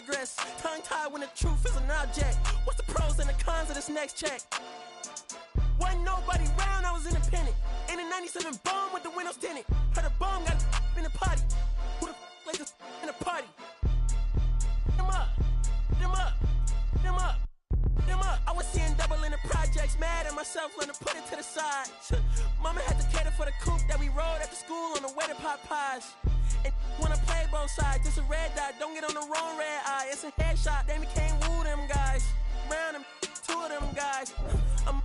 progress. Tongue-tied when the truth is an object. What's the pros and the cons of this next check? Wasn't nobody round, I was independent. In a 97 bomb with the windows tinted. Heard a bomb got in the party. Who the like this in the party? Them up, them up, them up, them up. I was seeing double in the projects, mad at myself, learn to put it to the side. Mama had to cater for the coupe that we rode after school on the way to Popeyes. And wanna play both sides, just a red dot, don't get on the wrong red eye. It's a headshot, they became woo them guys. Round them, two of them guys. I'm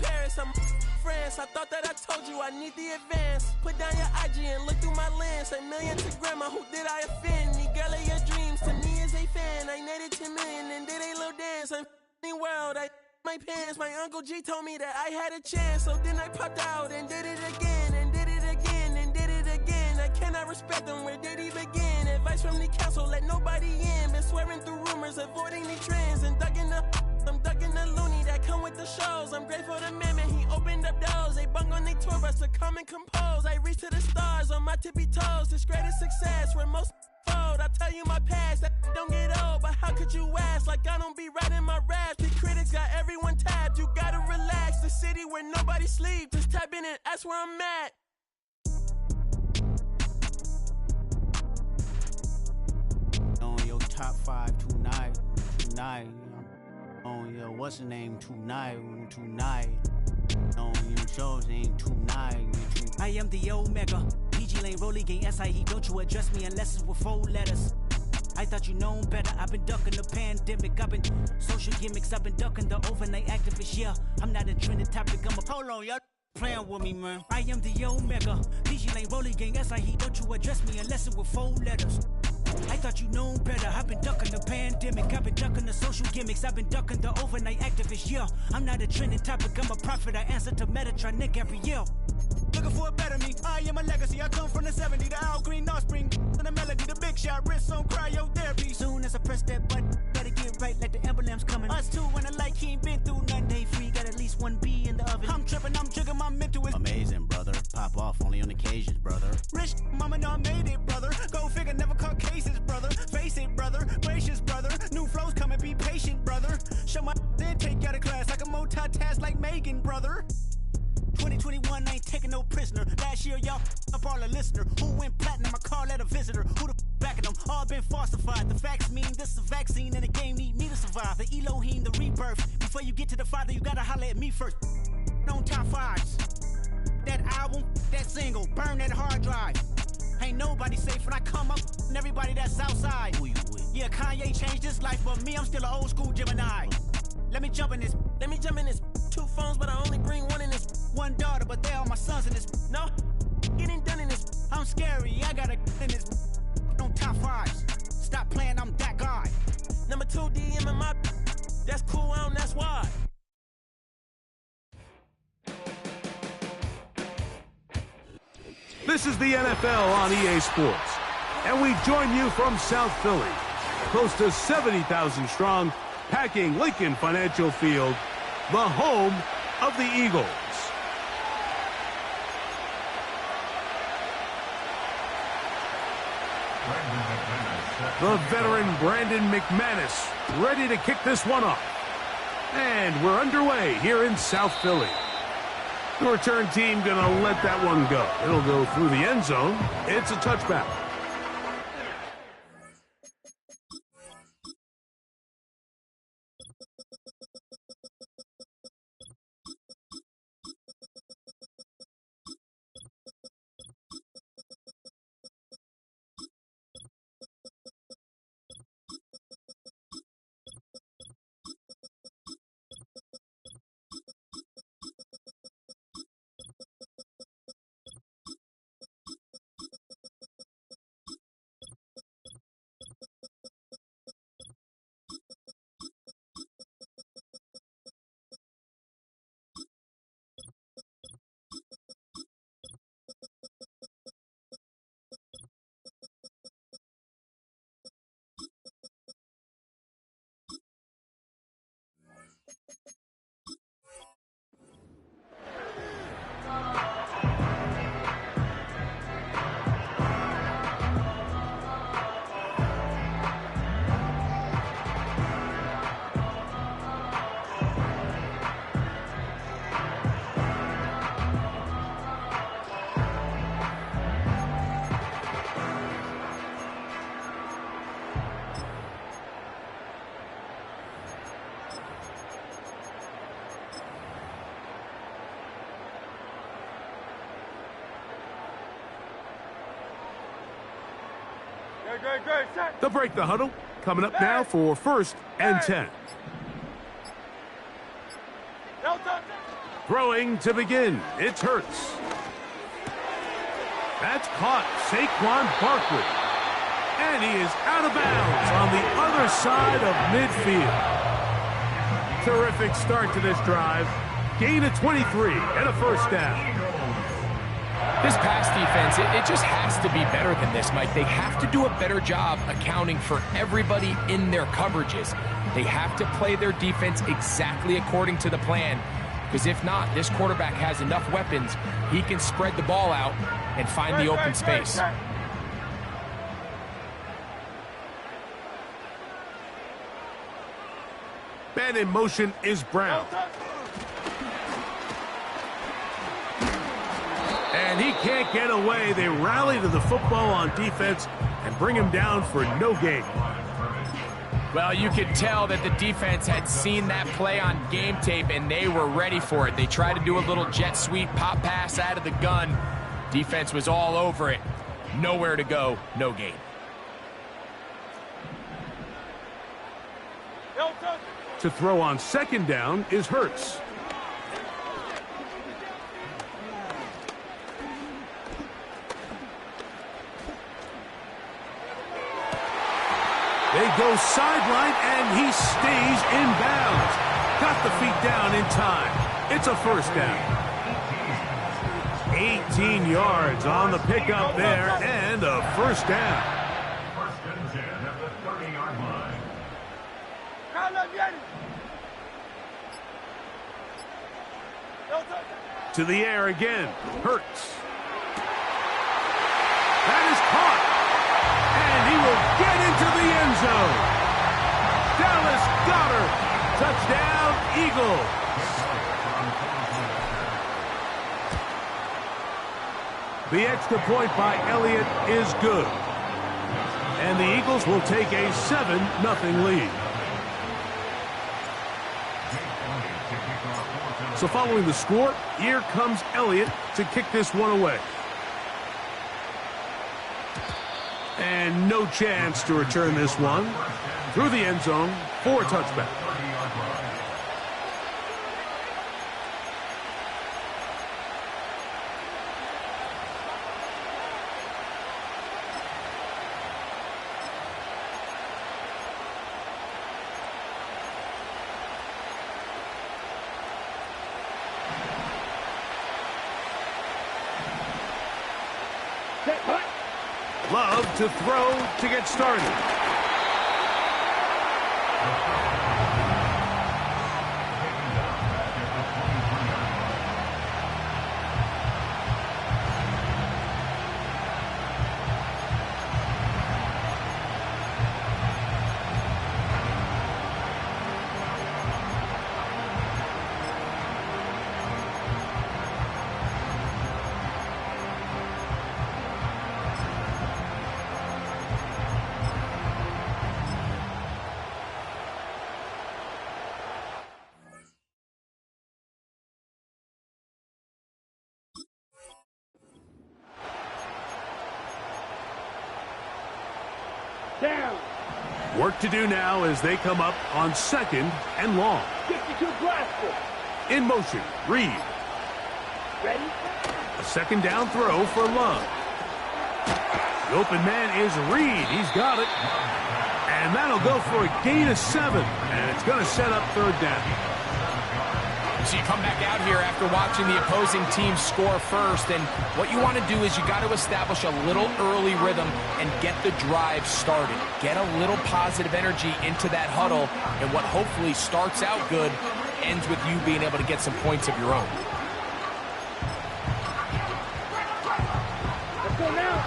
Paris, I'm France. I thought that I told you I need the advance. Put down your IG and look through my lens. A million to grandma, who did I offend? The girl of your dreams, to me is a fan. I netted 10 million and did a little dance. I'm f***ing world, I my pants. My Uncle G told me that I had a chance. So then I popped out and did it again. And did it again and did it again. I cannot respect them, where did he begin? Advice from the council, let nobody in. Been swearing through rumors, avoiding the trends. And I'm ducking the loony that come with the shows. I'm grateful to man, he opened up doors. They bung on their tour bus to come and compose. I reach to the stars on my tippy toes. This greatest success where most fold. I tell you my past, that don't get old. But how could you ask? Like I don't be writing my raps. The critics got everyone tapped. You gotta relax. The city where nobody sleeps. Just tap in and ask where I'm at. On your top 5 tonight. On your what's the name tonight. On your show's name tonight. I am the Omega. PG Lane, Rolly Gang, SIE. Don't you address me unless it's with 4 letters. I thought you known better. I've been ducking the pandemic. I've been social gimmicks. I've been ducking the overnight activists. Yeah, I'm not a trending topic. I'm a hold on, y'all playing with me, man. I am the Omega. PG Lane, Rolly Gang, SIE. Don't you address me unless it's with 4 letters. I thought you known better. I've been ducking the pandemic. I've been ducking the social gimmicks. I've been ducking the overnight activists. Yeah, I'm not a trending topic. I'm a prophet. I answer to Metatron every year. Looking for a better me. I am a legacy. I come from the 70s. The Al Green offspring. And the melody. The big shot. Wrist on cryotherapy. Soon as I press that button, better get right like the emblem's coming. Us two when the light he ain't been through nothing. Day free. Got at least 1 B in the oven. I'm tripping. I'm jigging. My mental is Amazing, brother. Pop off only on occasions, brother. rich. Mama know I made it, brother. Go figure. Never caught cases, brother. Face it, brother. Gracious, brother. New flows coming. Be patient, brother. Show my then take you out of class like a multitask like Megan, brother. 2021, I ain't taking no prisoner. Last year, y'all up all a listener. Who went platinum? I call that a visitor. Who the backing them? All been falsified. The facts mean this is a vaccine and the game need me to survive. The Elohim, the rebirth. Before you get to the Father, you gotta holler at me first. On top 5s. That album, that single, burn that hard drive. Ain't nobody safe when I come up, and everybody that's outside. Who you with? Yeah, Kanye changed his life, but me, I'm still an old school Gemini. Let me jump in this. 2 phones, but I only bring 1 in this. 1 daughter, but they all my sons in this. No, getting done in this. I'm scary, I got a in this. On top 5s. Stop playing, I'm that guy. Number 2 DM in my. That's cool, I don't, that's why. This is the NFL on EA Sports, and we join you from South Philly, close to 70,000 strong, packing Lincoln Financial Field, the home of the Eagles. The veteran Brandon McManus ready to kick this one off. And we're underway here in South Philly. The return team gonna let that one go. It'll go through the end zone. It's a touchback. They'll break the huddle. Coming up now for 1st and 10. Throwing to begin. It's Hurts. That's caught. Saquon Barkley. And he is out of bounds on the other side of midfield. Terrific start to this drive. Gain of 23 and a 1st down. This pass defense, it just has to be better than this, Mike. They have to do a better job accounting for everybody in their coverages. They have to play their defense exactly according to the plan, because if not, this quarterback has enough weapons, he can spread the ball out and find the open space. Man in motion is Brown. And he can't get away. They rally to the football on defense and bring him down for no gain. Well, you could tell that the defense had seen that play on game tape, and they were ready for it. They tried to do a little jet sweep pop pass out of the gun. Defense was all over it. Nowhere to go, no gain. To throw on 2nd down is Hurts. They go sideline, and he stays in bounds. Got the feet down in time. It's a 1st down. 18 yards on the pickup there, and a 1st down. 1st and 10 at the 30-yard line. To the air again. Hurts. That is caught. And he will get into the end zone. Dallas Goedert. Touchdown, Eagles. The extra point by Elliott is good. And the Eagles will take a 7-0 lead. So following the score, here comes Elliott to kick this one away. And no chance to return this one through the end zone for a touchback. Love to throw to get started. Work to do now as they come up on 2nd and long. In motion, Reed. Ready? A 2nd down throw for Love. The open man is Reed. He's got it. And that'll go for a gain of 7. And it's going to set up 3rd down. So you come back out here after watching the opposing team score first, and what you want to do is you got to establish a little early rhythm and get the drive started. Get a little positive energy into that huddle, and what hopefully starts out good ends with you being able to get some points of your own. Let's go now.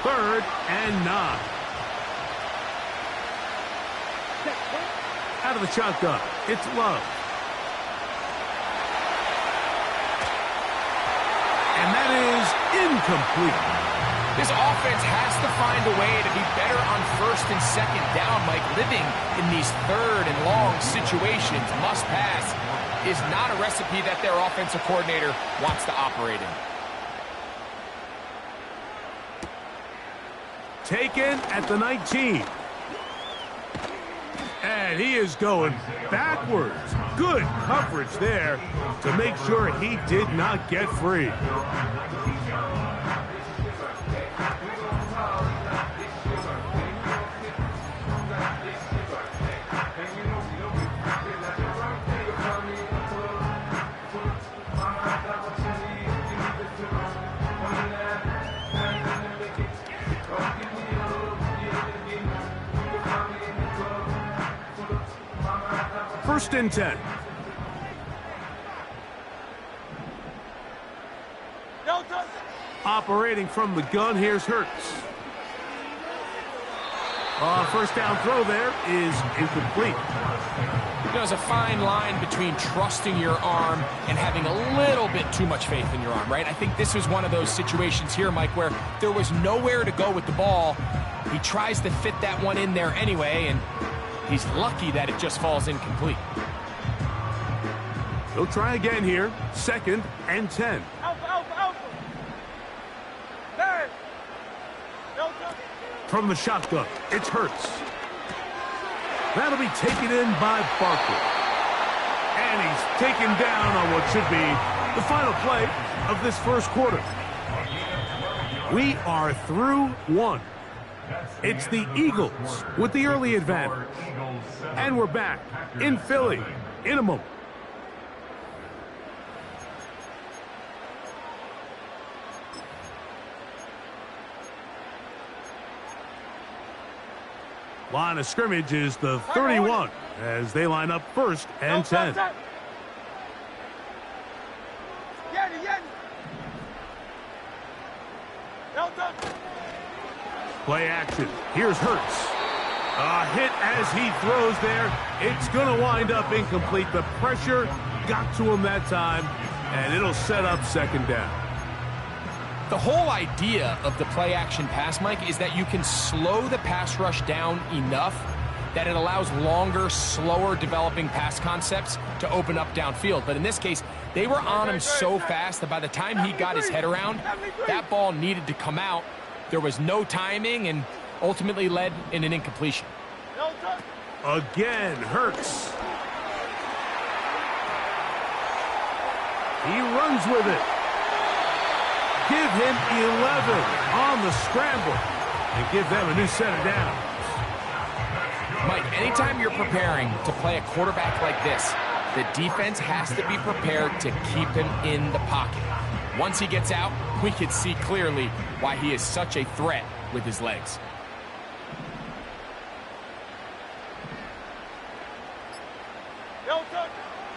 3rd and 9. Out of the shotgun, it's Love. And that is incomplete. This offense has to find a way to be better on 1st and 2nd down, Mike. Living in these 3rd and long situations, must pass, is not a recipe that their offensive coordinator wants to operate in. taken at the 19. And he is going backwards. Good coverage there to make sure he did not get free. First and 10. Operating from the gun, here's Hurts. First down throw there is incomplete. There's a fine line between trusting your arm and having a little bit too much faith in your arm, right? I think this was one of those situations here, Mike, where there was nowhere to go with the ball. He tries to fit that one in there anyway, and he's lucky that it just falls incomplete. He'll try again here. Second and 10. From the shotgun, it's Hurts. That'll be taken in by Barkley. And he's taken down on what should be the final play of this first quarter. We are through one. It's the Eagles with the early advantage. And we're back in Philly in a moment. Line of scrimmage is the 31 as they line up first and 10. Play action. Here's Hurts. A hit as he throws there. It's going to wind up incomplete. The pressure got to him that time, and it'll set up second down. The whole idea of the play-action pass, Mike, is that you can slow the pass rush down enough that it allows longer, slower developing pass concepts to open up downfield. But in this case, they were on him so fast that by the time he got his head around, that ball needed to come out. There was no timing and ultimately led in an incompletion. Again, Hurts. He runs with it. Give him 11 on the scramble and give them a new set of downs. Mike, anytime you're preparing to play a quarterback like this, the defense has to be prepared to keep him in the pocket. Once he gets out, we can see clearly why he is such a threat with his legs.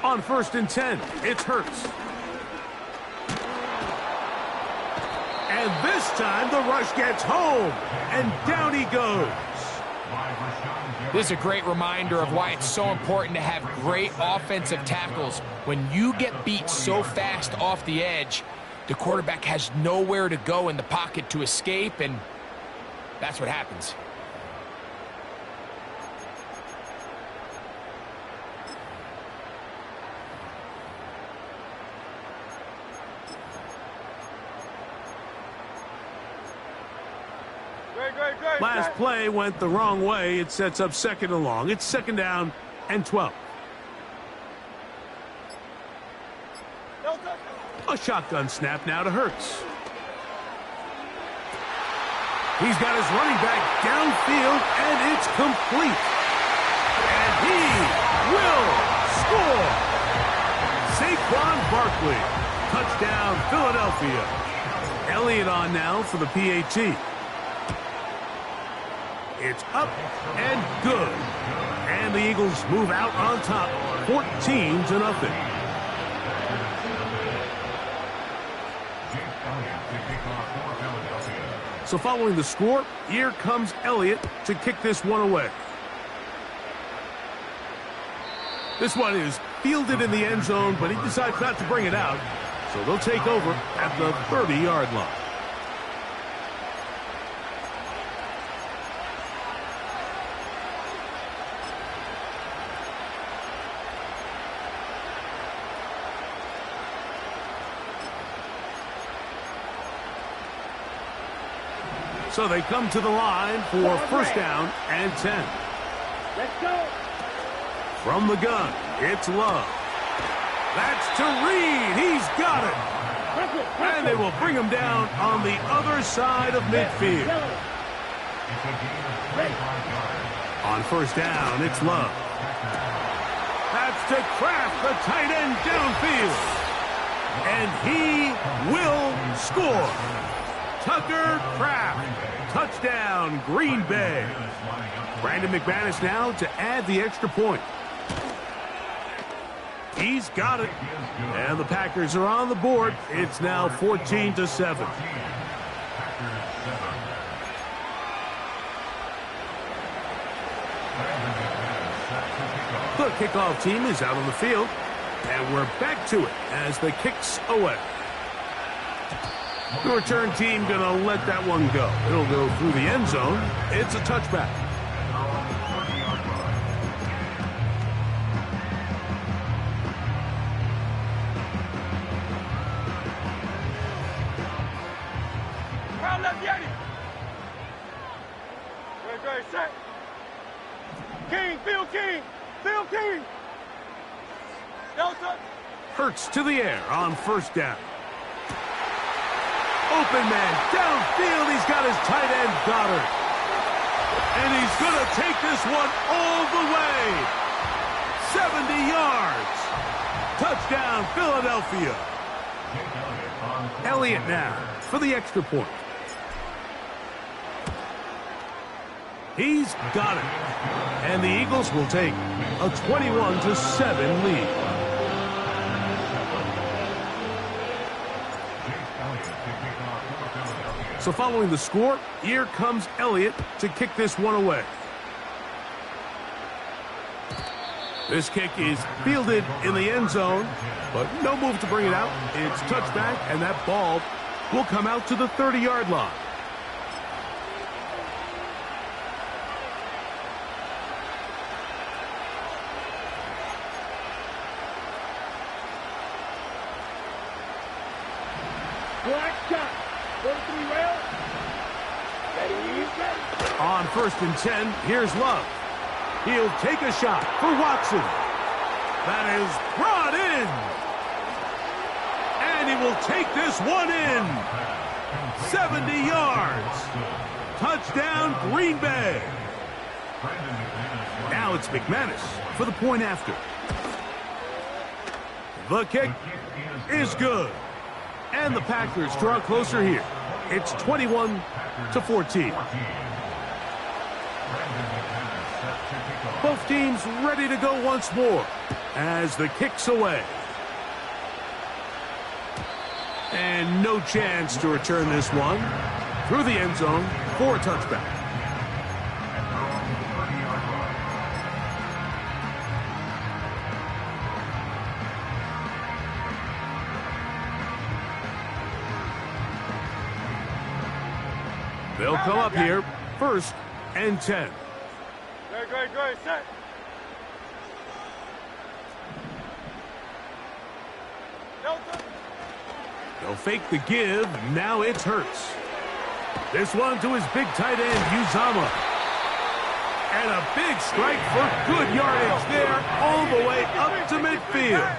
On first and 10, it's Hurts. And this time the rush gets home, and down he goes. This is a great reminder of why it's so important to have great offensive tackles. When you get beat so fast off the edge, the quarterback has nowhere to go in the pocket to escape, and that's what happens. Last play went the wrong way. It sets up second and long. It's second down and 12. A shotgun snap now to Hurts. He's got his running back downfield, and it's complete. And he will score. Saquon Barkley. Touchdown, Philadelphia. Elliott on now for the PAT. It's up and good. And the Eagles move out on top, 14-0. So following the score, here comes Elliott to kick this one away. This one is fielded in the end zone, but he decides not to bring it out. So they'll take over at the 30-yard line. So they come to the line for first down and 10. Let's go. From the gun, it's Love. That's to Reed. He's got it. And they will bring him down on the other side of midfield. On first down, it's Love. That's to Kraft, the tight end downfield. And he will score. Tucker Kraft. Touchdown, Green Bay. Brandon McManus now to add the extra point. He's got it. And the Packers are on the board. It's now 14-7. The kickoff team is out on the field. And we're back to it as the kick's away. The return team going to let that one go. It'll go through the end zone. It's a touchback. Round left, Yeti. Great, set. King, Phil King. Phil King. Delta. Hurts to the air on first down. Open man downfield. He's got his tight end Goddard. And he's going to take this one all the way. 70 yards. Touchdown, Philadelphia. Elliott now for the extra point. He's got it. And the Eagles will take a 21-7 lead. So following the score, here comes Elliott to kick this one away. This kick is fielded in the end zone, but no move to bring it out. It's touchback, and that ball will come out to the 30-yard line. Black shot. 43 rail. Ready. On first and 10, here's Love. He'll take a shot for Watson. That is brought in. And he will take this one in. 70 yards. Touchdown, Green Bay. Now it's McManus for the point after. The kick is good. And the Packers draw closer here. It's 21-14. Both teams ready to go once more as the kick's away. And no chance to return this one through the end zone for a touchback. They'll come up here, first and 10. Great, set. Delta. They'll fake the give, now it's Hurts. This one to his big tight end, Uzama. And a big strike for good yardage there, all the way up to midfield.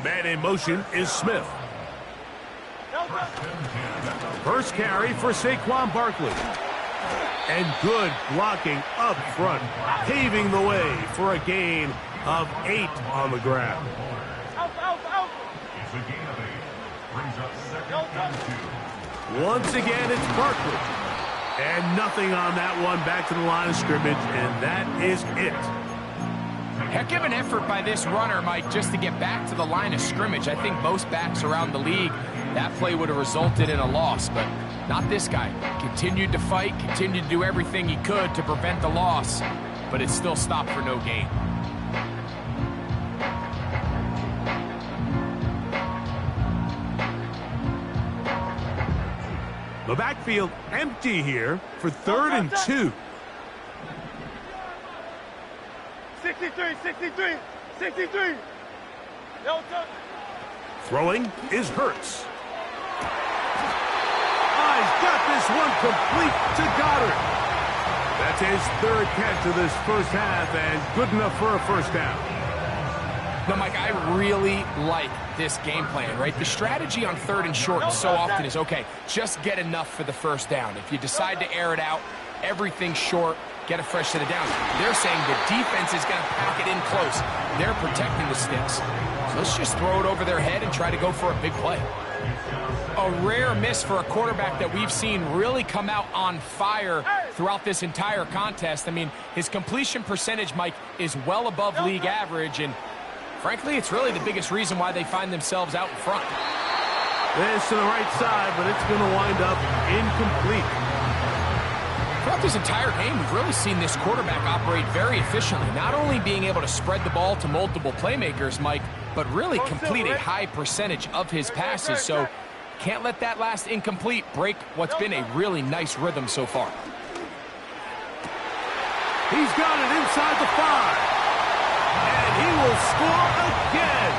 Man in motion is Smith. First carry for Saquon Barkley. And good blocking up front, paving the way for a gain of 8 on the ground. Once again, it's Barkley. And nothing on that one, back to the line of scrimmage, and that is it. Heck of an effort by this runner, Mike, just to get back to the line of scrimmage. I think most backs around the league, that play would have resulted in a loss, but not this guy. Continued to fight, continued to do everything he could to prevent the loss, but it still stopped for no gain. The backfield empty here for 3rd and 2. 63. Delta. Throwing is Hurts. got this one complete to Goddard. That's his third catch of this first half, and good enough for a first down. Now, Mike, I really like this game plan, right? The strategy on 3rd and short so often is, okay, just get enough for the first down. If you decide to air it out, everything short, get a fresh set of downs. They're saying the defense is going to pack it in close. They're protecting the sticks. So let's just throw it over their head and try to go for a big play. A rare miss for a quarterback that we've seen really come out on fire throughout this entire contest. I mean, his completion percentage, Mike, is well above league average, and frankly, it's really the biggest reason why they find themselves out in front. This to the right side, but it's going to wind up incomplete. Throughout this entire game, we've really seen this quarterback operate very efficiently, not only being able to spread the ball to multiple playmakers, Mike, but really complete a high percentage of his passes. So can't let that last incomplete break what's been a really nice rhythm so far. He's got it inside the 5. And he will score again.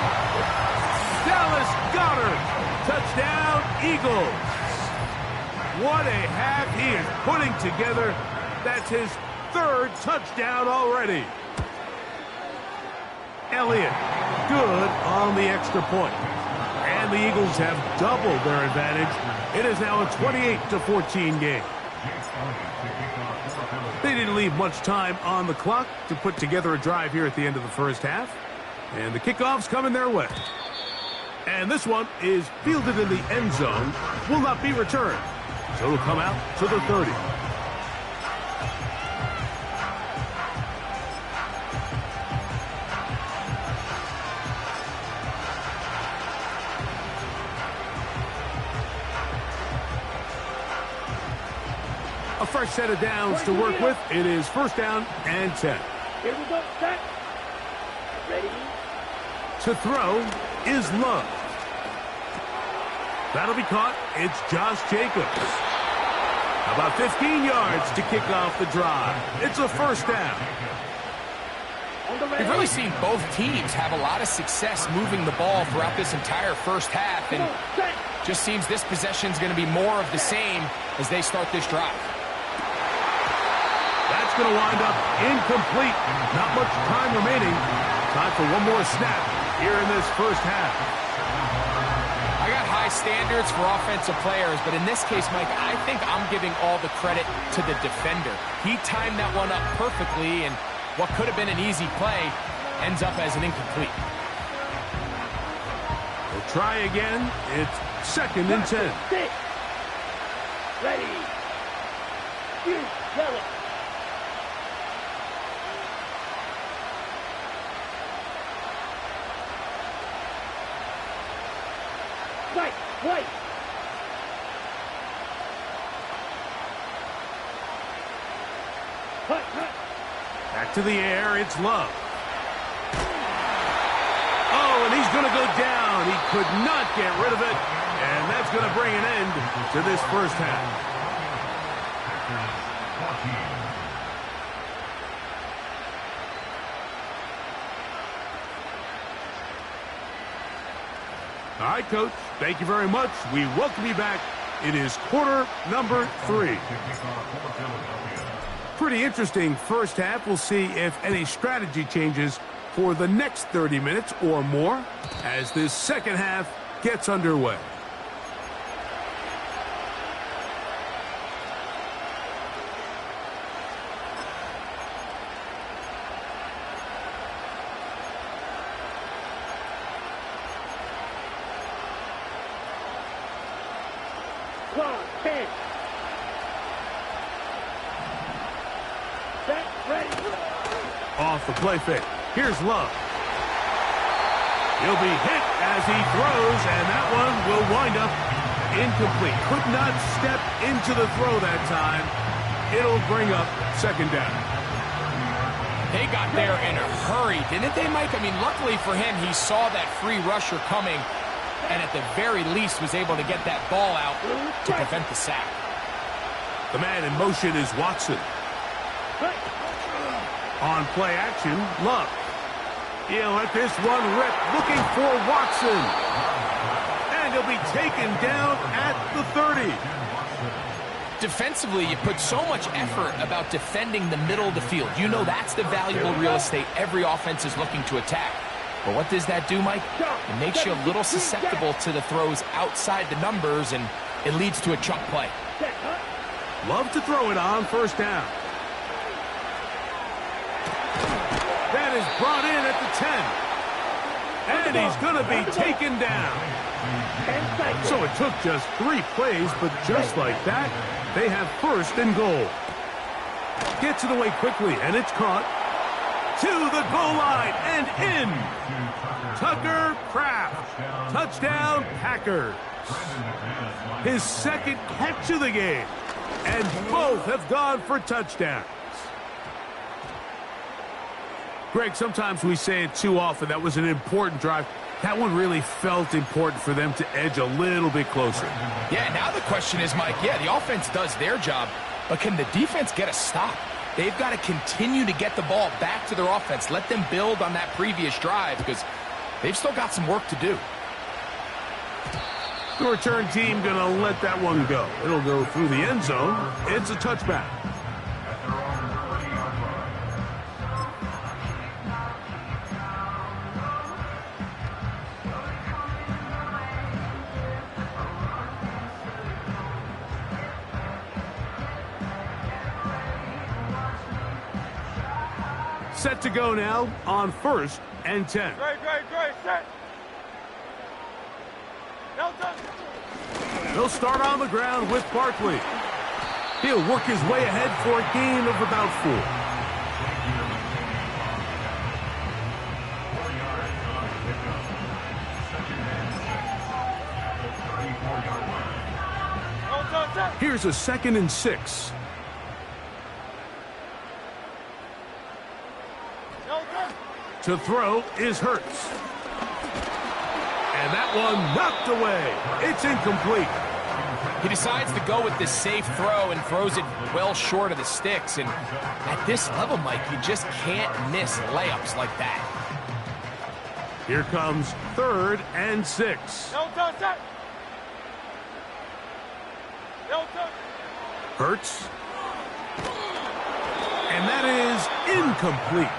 Dallas Goedert. Touchdown, Eagles. What a half he is putting together. That's his 3rd touchdown already. Elliott, good on the extra point. And the Eagles have doubled their advantage. It is now a 28-14 game. They didn't leave much time on the clock to put together a drive here at the end of the first half. And the kickoff's coming their way. And this one is fielded in the end zone. Will not be returned. So it'll come out to the 30. A fresh set of downs to work with. It is 1st down and 10. Here we go. Set. Ready. To throw is Love. That'll be caught. It's Josh Jacobs. About 15 yards to kick off the drive. It's a 1st down. We've really seen both teams have a lot of success moving the ball throughout this entire first half, and just seems this possession is going to be more of the same as they start this drive. That's going to wind up incomplete. Not much time remaining. Time for one more snap here in this first half. I got high standards for offensive players, but in this case, Mike, I think I'm giving all the credit to the defender. He timed that one up perfectly, and what could have been an easy play ends up as an incomplete. We'll try again. It's 2nd and 10. Ready. Yellow. White. Back to the air, it's Love. Oh, and he's going to go down. He could not get rid of it, and that's going to bring an end to this first half. All right, Coach, thank you very much. We welcome you back. It is quarter number 3. Pretty interesting first half. We'll see if any strategy changes for the next 30 minutes or more as this second half gets underway. Off the play fake. Here's Love. He'll be hit as he throws, and that one will wind up incomplete. Could not step into the throw that time. It'll bring up 2nd down. They got there in a hurry, didn't they, Mike? I mean, luckily for him, he saw that free rusher coming, and at the very least was able to get that ball out to prevent the sack. The man in motion is Watson. On play action, Love. He'll let this one rip, looking for Watson. And he'll be taken down at the 30. defensively, you put so much effort about defending the middle of the field. You know that's the valuable real estate every offense is looking to attack. But what does that do, Mike? It makes you a little susceptible to the throws outside the numbers, and it leads to a chunk play. Love to throw it on first down. That is brought in at the 10. And he's going to be taken down. So it took just 3 plays, but just like that, they have first and goal. Gets it away quickly, and it's caught. To the goal line and in. Tucker Kraft. Touchdown, Packers. His second catch of the game. And both have gone for touchdowns. Greg, sometimes we say it too often. That was an important drive. That one really felt important for them to edge a little bit closer. Yeah, now the question is, Mike, the offense does their job, but can the defense get a stop? They've got to continue to get the ball back to their offense. Let them build on that previous drive because they've still got some work to do. The return team going to let that one go. It'll go through the end zone. It's a touchback. Set to go now on 1st and 10. Great, set. They'll start on the ground with Barkley. He'll work his way ahead for a gain of about 4. Here's a 2nd and 6. To throw is Hurts. And that one knocked away. It's incomplete. He decides to go with this safe throw and throws it well short of the sticks. And at this level, Mike, you just can't miss layups like that. Here comes 3rd and 6. Hurts. And that is incomplete.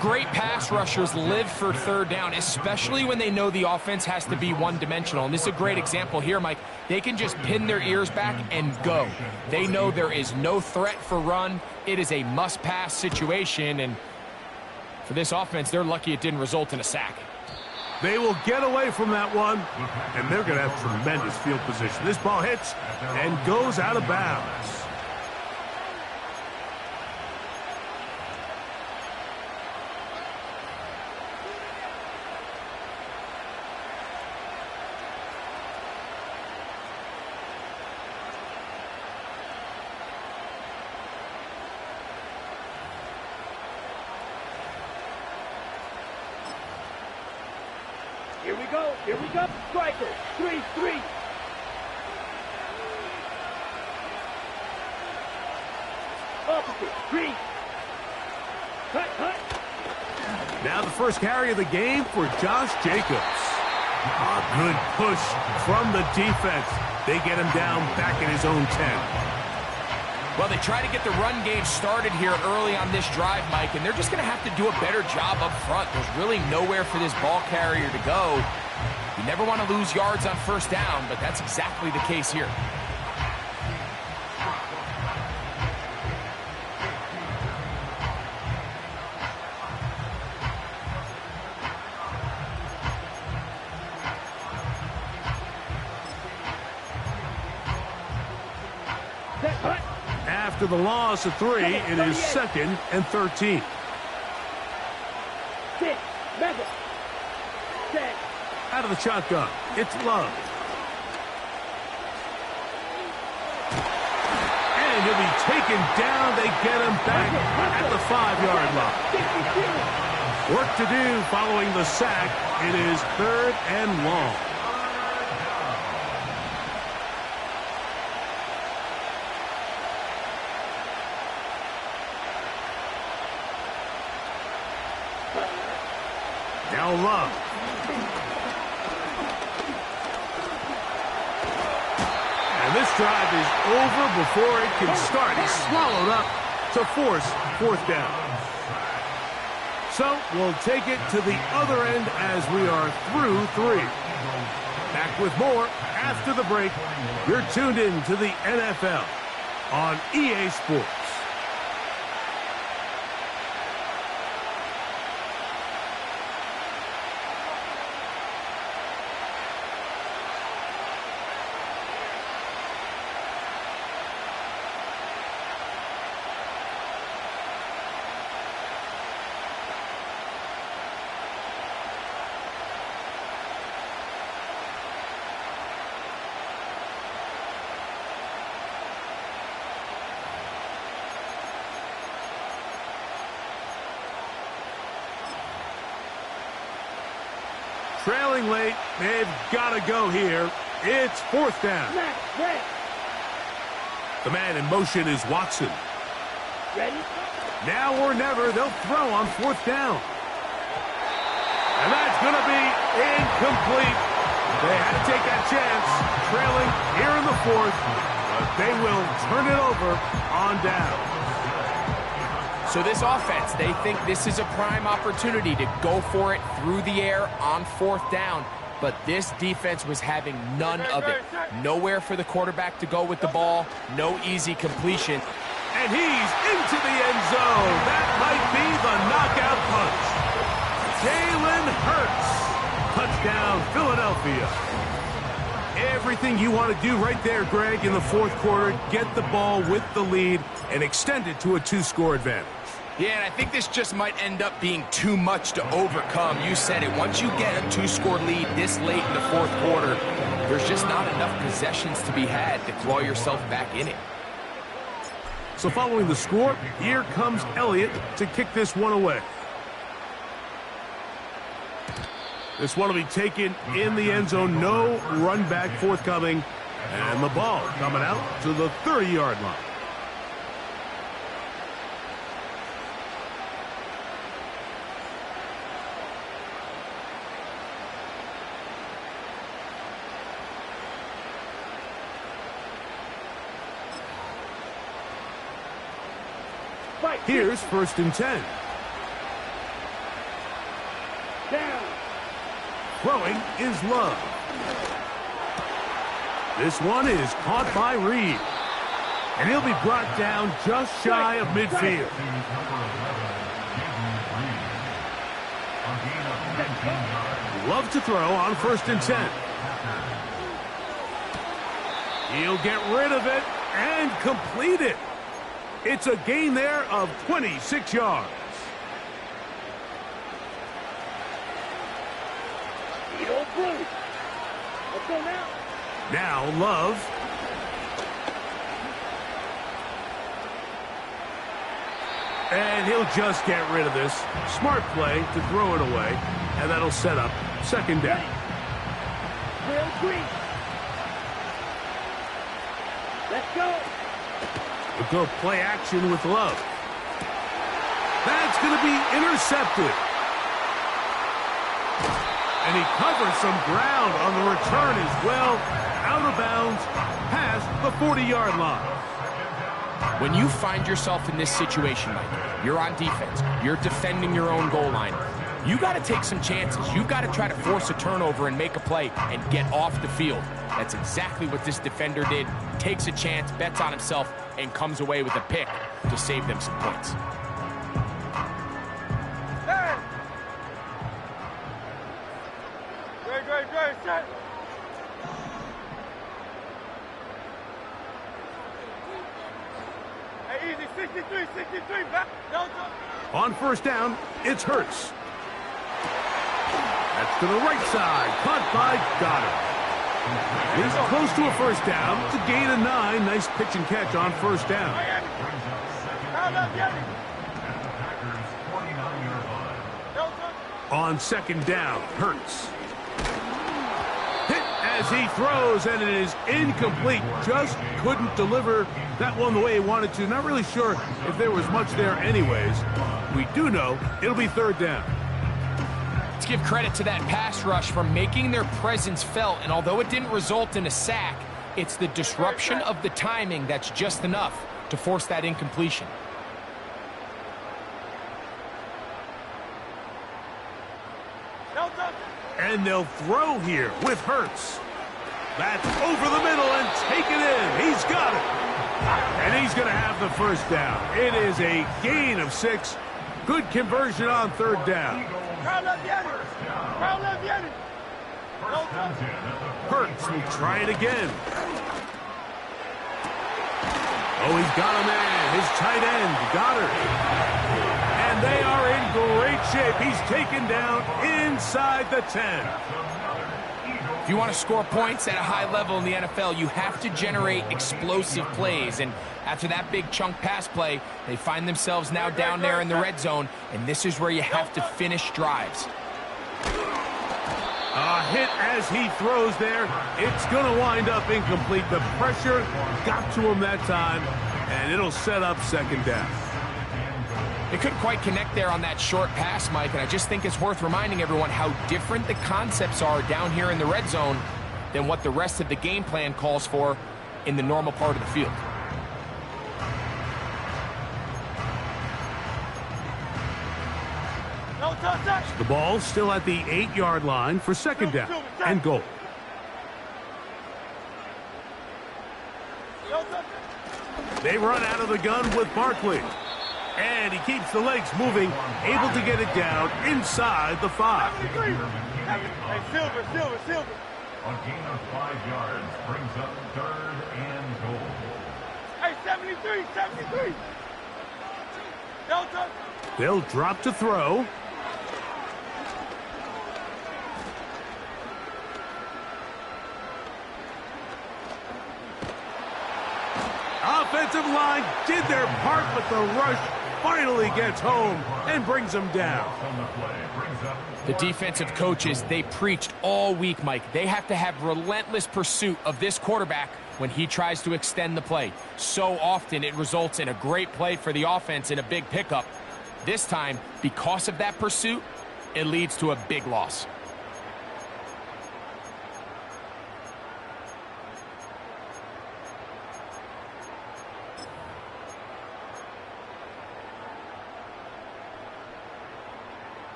Great pass rushers live for 3rd down, especially when they know the offense has to be one-dimensional. And this is a great example here, Mike. They can just pin their ears back and go. They know there is no threat for run. It is a must-pass situation, and for this offense, they're lucky it didn't result in a sack. They will get away from that one, and they're going to have tremendous field position. This ball hits and goes out of bounds. Here we go, striker, 3-3. Opposite, 3. Cut. Now the first carry of the game for Josh Jacobs. A good push from the defense. They get him down back in his own 10. Well, they try to get the run game started here early on this drive, Mike, and they're just going to have to do a better job up front. There's really nowhere for this ball carrier to go. You never want to lose yards on 1st down, but that's exactly the case here. After the loss of 3, it is 2nd and 13. Out of the shotgun, it's Love. And he'll be taken down. They get him back at the 5-yard line. Work to do following the sack. It is 3rd and long. Now Love. And this This drive is over before it can start. He's swallowed up to force fourth down. So we'll take it to the other end as we are through 3. Back with more after the break. You're tuned in to the NFL on EA Sports. Trailing late, they've got to go here. It's fourth down. The man in motion is Watson. Ready? Now or never, they'll throw on fourth down. And that's going to be incomplete. They had to take that chance, trailing here in the fourth, but they will turn it over on down. So this offense, they think this is a prime opportunity to go for it through the air on fourth down. But this defense was having none of it. Nowhere for the quarterback to go with the ball. No easy completion. And he's into the end zone. That might be the knockout punch. Jalen Hurts. Touchdown, Philadelphia. Everything you want to do right there, Greg, in the fourth quarter. Get the ball with the lead and extend it to a 2-score advantage. Yeah, and I think this just might end up being too much to overcome. You said it. Once you get a 2-score lead this late in the fourth quarter, there's just not enough possessions to be had to claw yourself back in it. So following the score, here comes Elliott to kick this one away. This one will be taken in the end zone. No run back forthcoming. And the ball coming out to the 30-yard line. Here's 1st and 10. Down. Throwing is Love. This one is caught by Reed. And he'll be brought down just shy of midfield. Love to throw on 1st and 10. He'll get rid of it and complete it. It's a gain there of 26 yards. Now Love. And he'll just get rid of this. Smart play to throw it away. And that'll set up 2nd down. Let's go. We'll go play action with Love. That's going to be intercepted. And he covers some ground on the return as well. Out of bounds, past the 40-yard line. When you find yourself in this situation, Mike, you're on defense, you're defending your own goal line, you got to take some chances. You've got to try to force a turnover and make a play and get off the field. That's exactly what this defender did. Takes a chance, bets on himself, and comes away with a pick to save them some points. Great, set. Hey, easy, 63, back. On 1st down, it's Hurts. That's to the right side, caught by Goddard. He's close to a 1st down. It's a gain of 9. Nice pitch and catch on 1st down. On 2nd down, Hurts. Hit as he throws, and it is incomplete. Just couldn't deliver that one the way he wanted to. Not really sure if there was much there anyways. We do know it'll be 3rd down. Let's give credit to that pass rush for making their presence felt, and although it didn't result in a sack, It's the disruption of the timing that's just enough to force that incompletion. And they'll throw here with Hurts. That's over the middle and taken in. He's got it. And he's going to have the first down. It is a gain of 6. Good conversion on third down. Hurts will try it again. Oh, he's got a man. His tight end, Goddard. And they are in great shape. He's taken down inside the 10. If you want to score points at a high level in the NFL, you have to generate explosive plays. And after that big chunk pass play, they find themselves now down there in the red zone. And this is where you have to finish drives. A hit as he throws there. It's going to wind up incomplete. The pressure got to him that time, and it'll set up second down. They couldn't quite connect there on that short pass, Mike, and I just think it's worth reminding everyone how different the concepts are down here in the red zone than what the rest of the game plan calls for in the normal part of the field. The ball's still at the 8-yard line for second down and goal. They run out of the gun with Barkley. And he keeps the legs moving, able to get it down inside the 5. Hey, Silver. A gain of 5 yards brings up third and goal. Hey, 73. Delta. They'll drop to throw. Offensive line did their part, but the rush finally gets home and brings them down. The defensive coaches, they preached all week, Mike. They have to have relentless pursuit of this quarterback when he tries to extend the play. So often it results in a great play for the offense and a big pickup. This time, because of that pursuit, it leads to a big loss.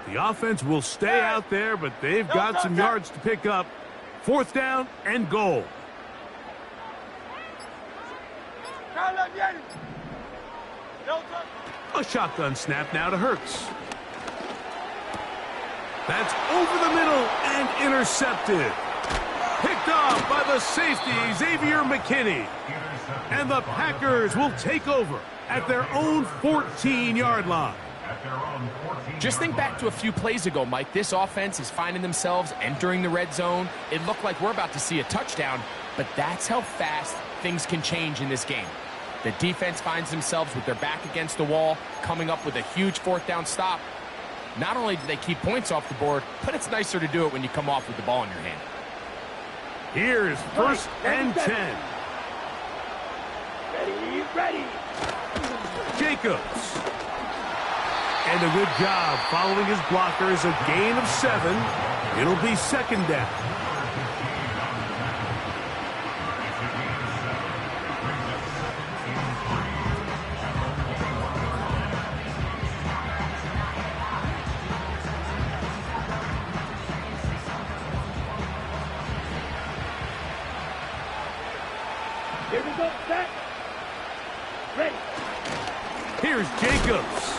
The offense will stay out there, but they've got some yards to pick up. Fourth down and goal. A shotgun snap now to Hurts. That's over the middle and intercepted. Picked off by the safety, Xavier McKinney. And the Packers will take over at their own 14-yard line. Just think back to a few plays ago, Mike. This offense is finding themselves entering the red zone. It looked like we're about to see a touchdown, but that's how fast things can change in this game. The defense finds themselves with their back against the wall, coming up with a huge fourth down stop. Not only do they keep points off the board, but it's nicer to do it when you come off with the ball in your hand. Here's first and 10. Ready. Jacobs. And a good job following his blockers. A gain of 7. It'll be second down. Here we go, set. Ready. Here's Jacobs.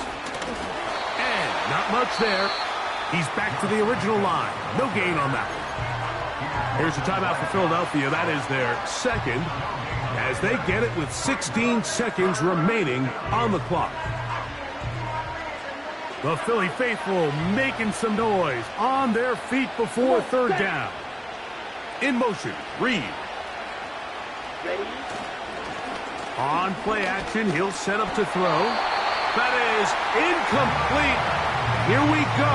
And not much there. He's back to the original line. No gain on that one. Here's a timeout for Philadelphia. That is their second, as they get it with 16 seconds remaining on the clock. The Philly faithful making some noise on their feet before third down. In motion, Reed. Ready. On play action, he'll set up to throw. That is incomplete. Here we go.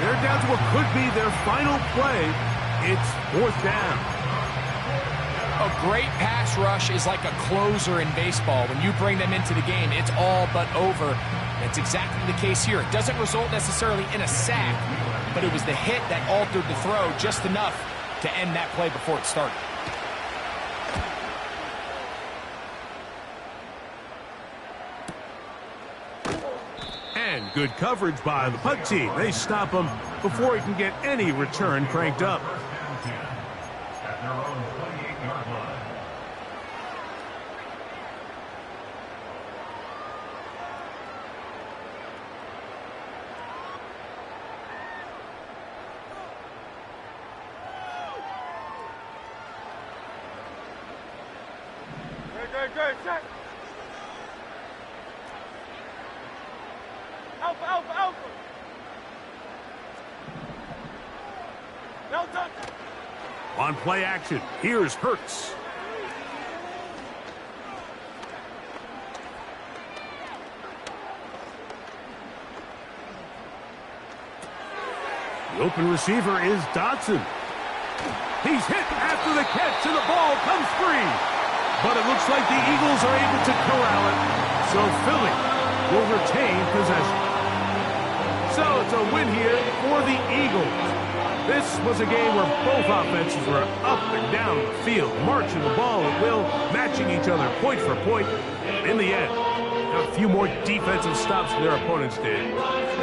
They're down to what could be their final play. It's fourth down. A great pass rush is like a closer in baseball. When you bring them into the game, it's all but over. That's exactly the case here. It doesn't result necessarily in a sack, but it was the hit that altered the throw just enough to end that play before it started. And good coverage by the punt team. They stop him before he can get any return cranked up. At their own 28-yard line. Great, check. Alpha. No touch. On play action, here's Hurts. The open receiver is Dotson. He's hit after the catch, and the ball comes free. But it looks like the Eagles are able to corral it, so Philly will retain possession. So it's a win here for the Eagles. This was a game where both offenses were up and down the field, marching the ball at will, matching each other point for point. In the end, a few more defensive stops than their opponents did.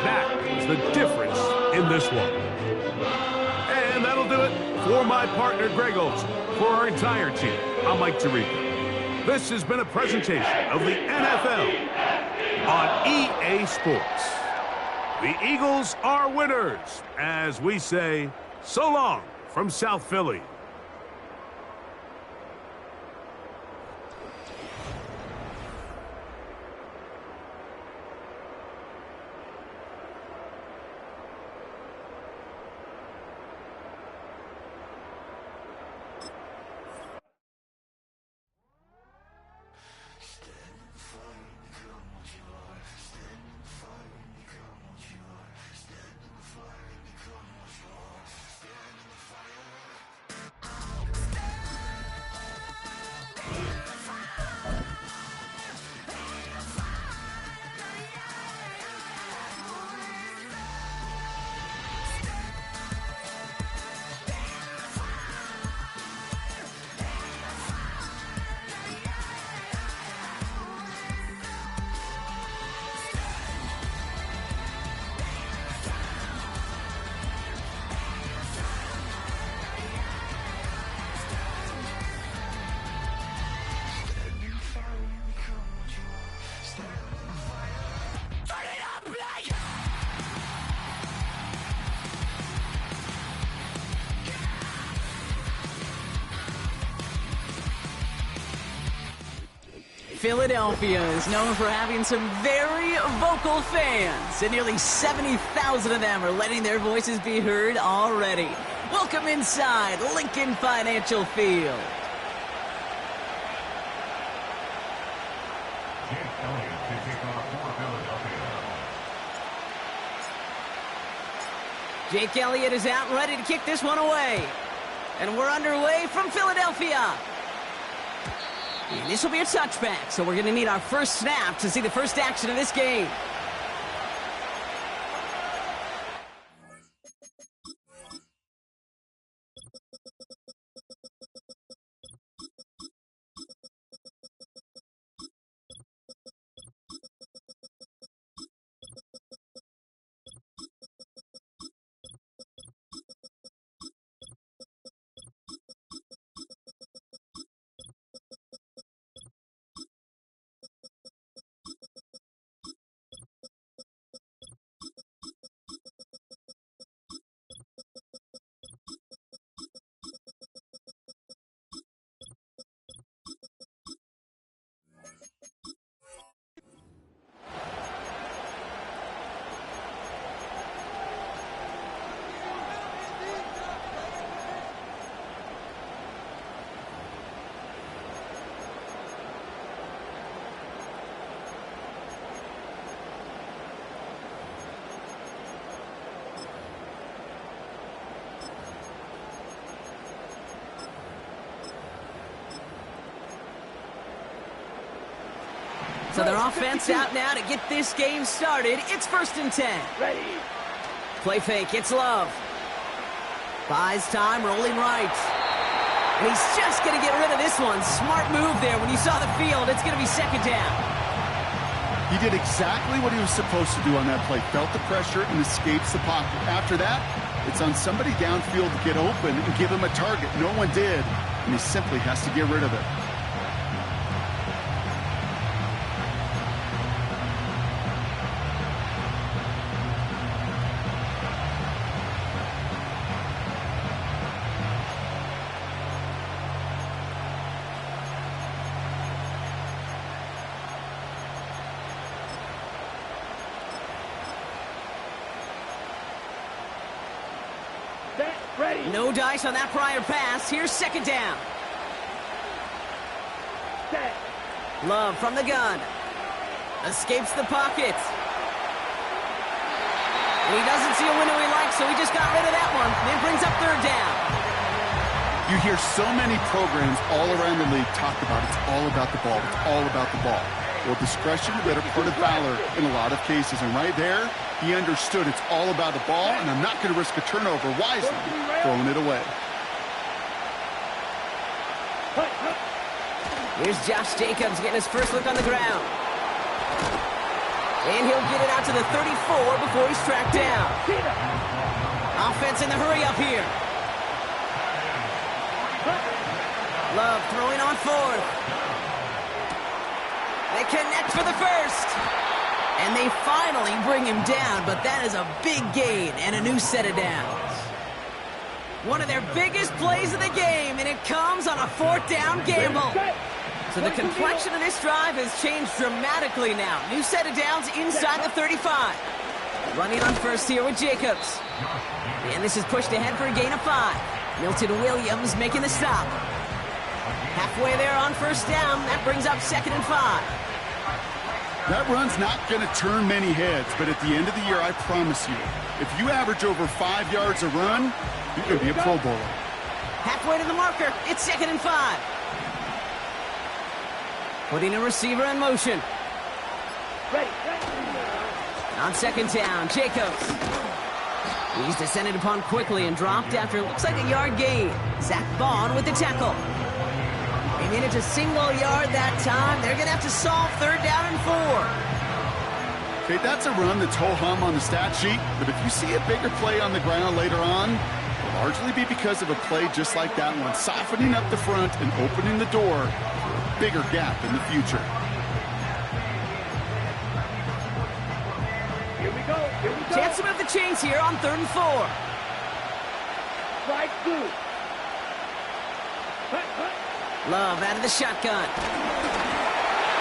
That was the difference in this one. And that'll do it for my partner, Greg Olson. For our entire team, I'm Mike Tirico. This has been a presentation of the NFL on EA Sports. The Eagles are winners, as we say, so long from South Philly. Philadelphia is known for having some very vocal fans, and nearly 70,000 of them are letting their voices be heard already. Welcome inside Lincoln Financial Field. Jake Elliott to kick off for Philadelphia. Jake Elliott is out and ready to kick this one away. And we're underway from Philadelphia. And this will be a touchback, so we're going to need our first snap to see the first action of this game. So their offense out now to get this game started. It's 1st and 10. Ready. Play fake, it's Love. Buys time, rolling right. And he's just going to get rid of this one. Smart move there. When you saw the field, it's going to be 2nd down. He did exactly what he was supposed to do on that play. Felt the pressure and escapes the pocket. After that, it's on somebody downfield to get open and give him a target. No one did, and he simply has to get rid of it. Ready. No dice on that prior pass. Here's 2nd down. Set. Love from the gun. Escapes the pocket. And he doesn't see a window he likes, so he just got rid of that one. And brings up 3rd down. You hear so many programs all around the league talk about it's all about the ball. It's all about the ball. Well, discretion is a part of valor in a lot of cases. And right there, he understood it's all about the ball, and I'm not going to risk a turnover wisely, throwing it away. Here's Josh Jacobs getting his first look on the ground. And he'll get it out to the 34 before he's tracked down. Offense in the hurry up here. Love throwing on 4th. They connect for the first. And they finally bring him down, but that is a big gain and a new set of downs. One of their biggest plays of the game, and it comes on a 4th down gamble. So the complexion of this drive has changed dramatically now. New set of downs inside the 35. Running on 1st here with Jacobs. And this is pushed ahead for a gain of 5. Milton Williams making the stop. Halfway there on 1st down. That brings up 2nd and 5. That run's not going to turn many heads, but at the end of the year, I promise you, if you average over 5 yards a run, you can be a Pro Bowler. Halfway to the marker. It's 2nd and 5. Putting a receiver in motion. Ready. On 2nd down, Jacobs. He's descended upon quickly and dropped after looks like a yard gain. Zach Bond with the tackle. They made it to single yard that time. They're going to have to solve 3rd down and 4. Okay, that's a run that's ho-hum on the stat sheet, but if you see a bigger play on the ground later on, it'll largely be because of a play just like that one, softening up the front and opening the door for a bigger gap in the future. Here we go. Chance to move the chains here on 3rd and 4. Strike 2. Love out of the shotgun.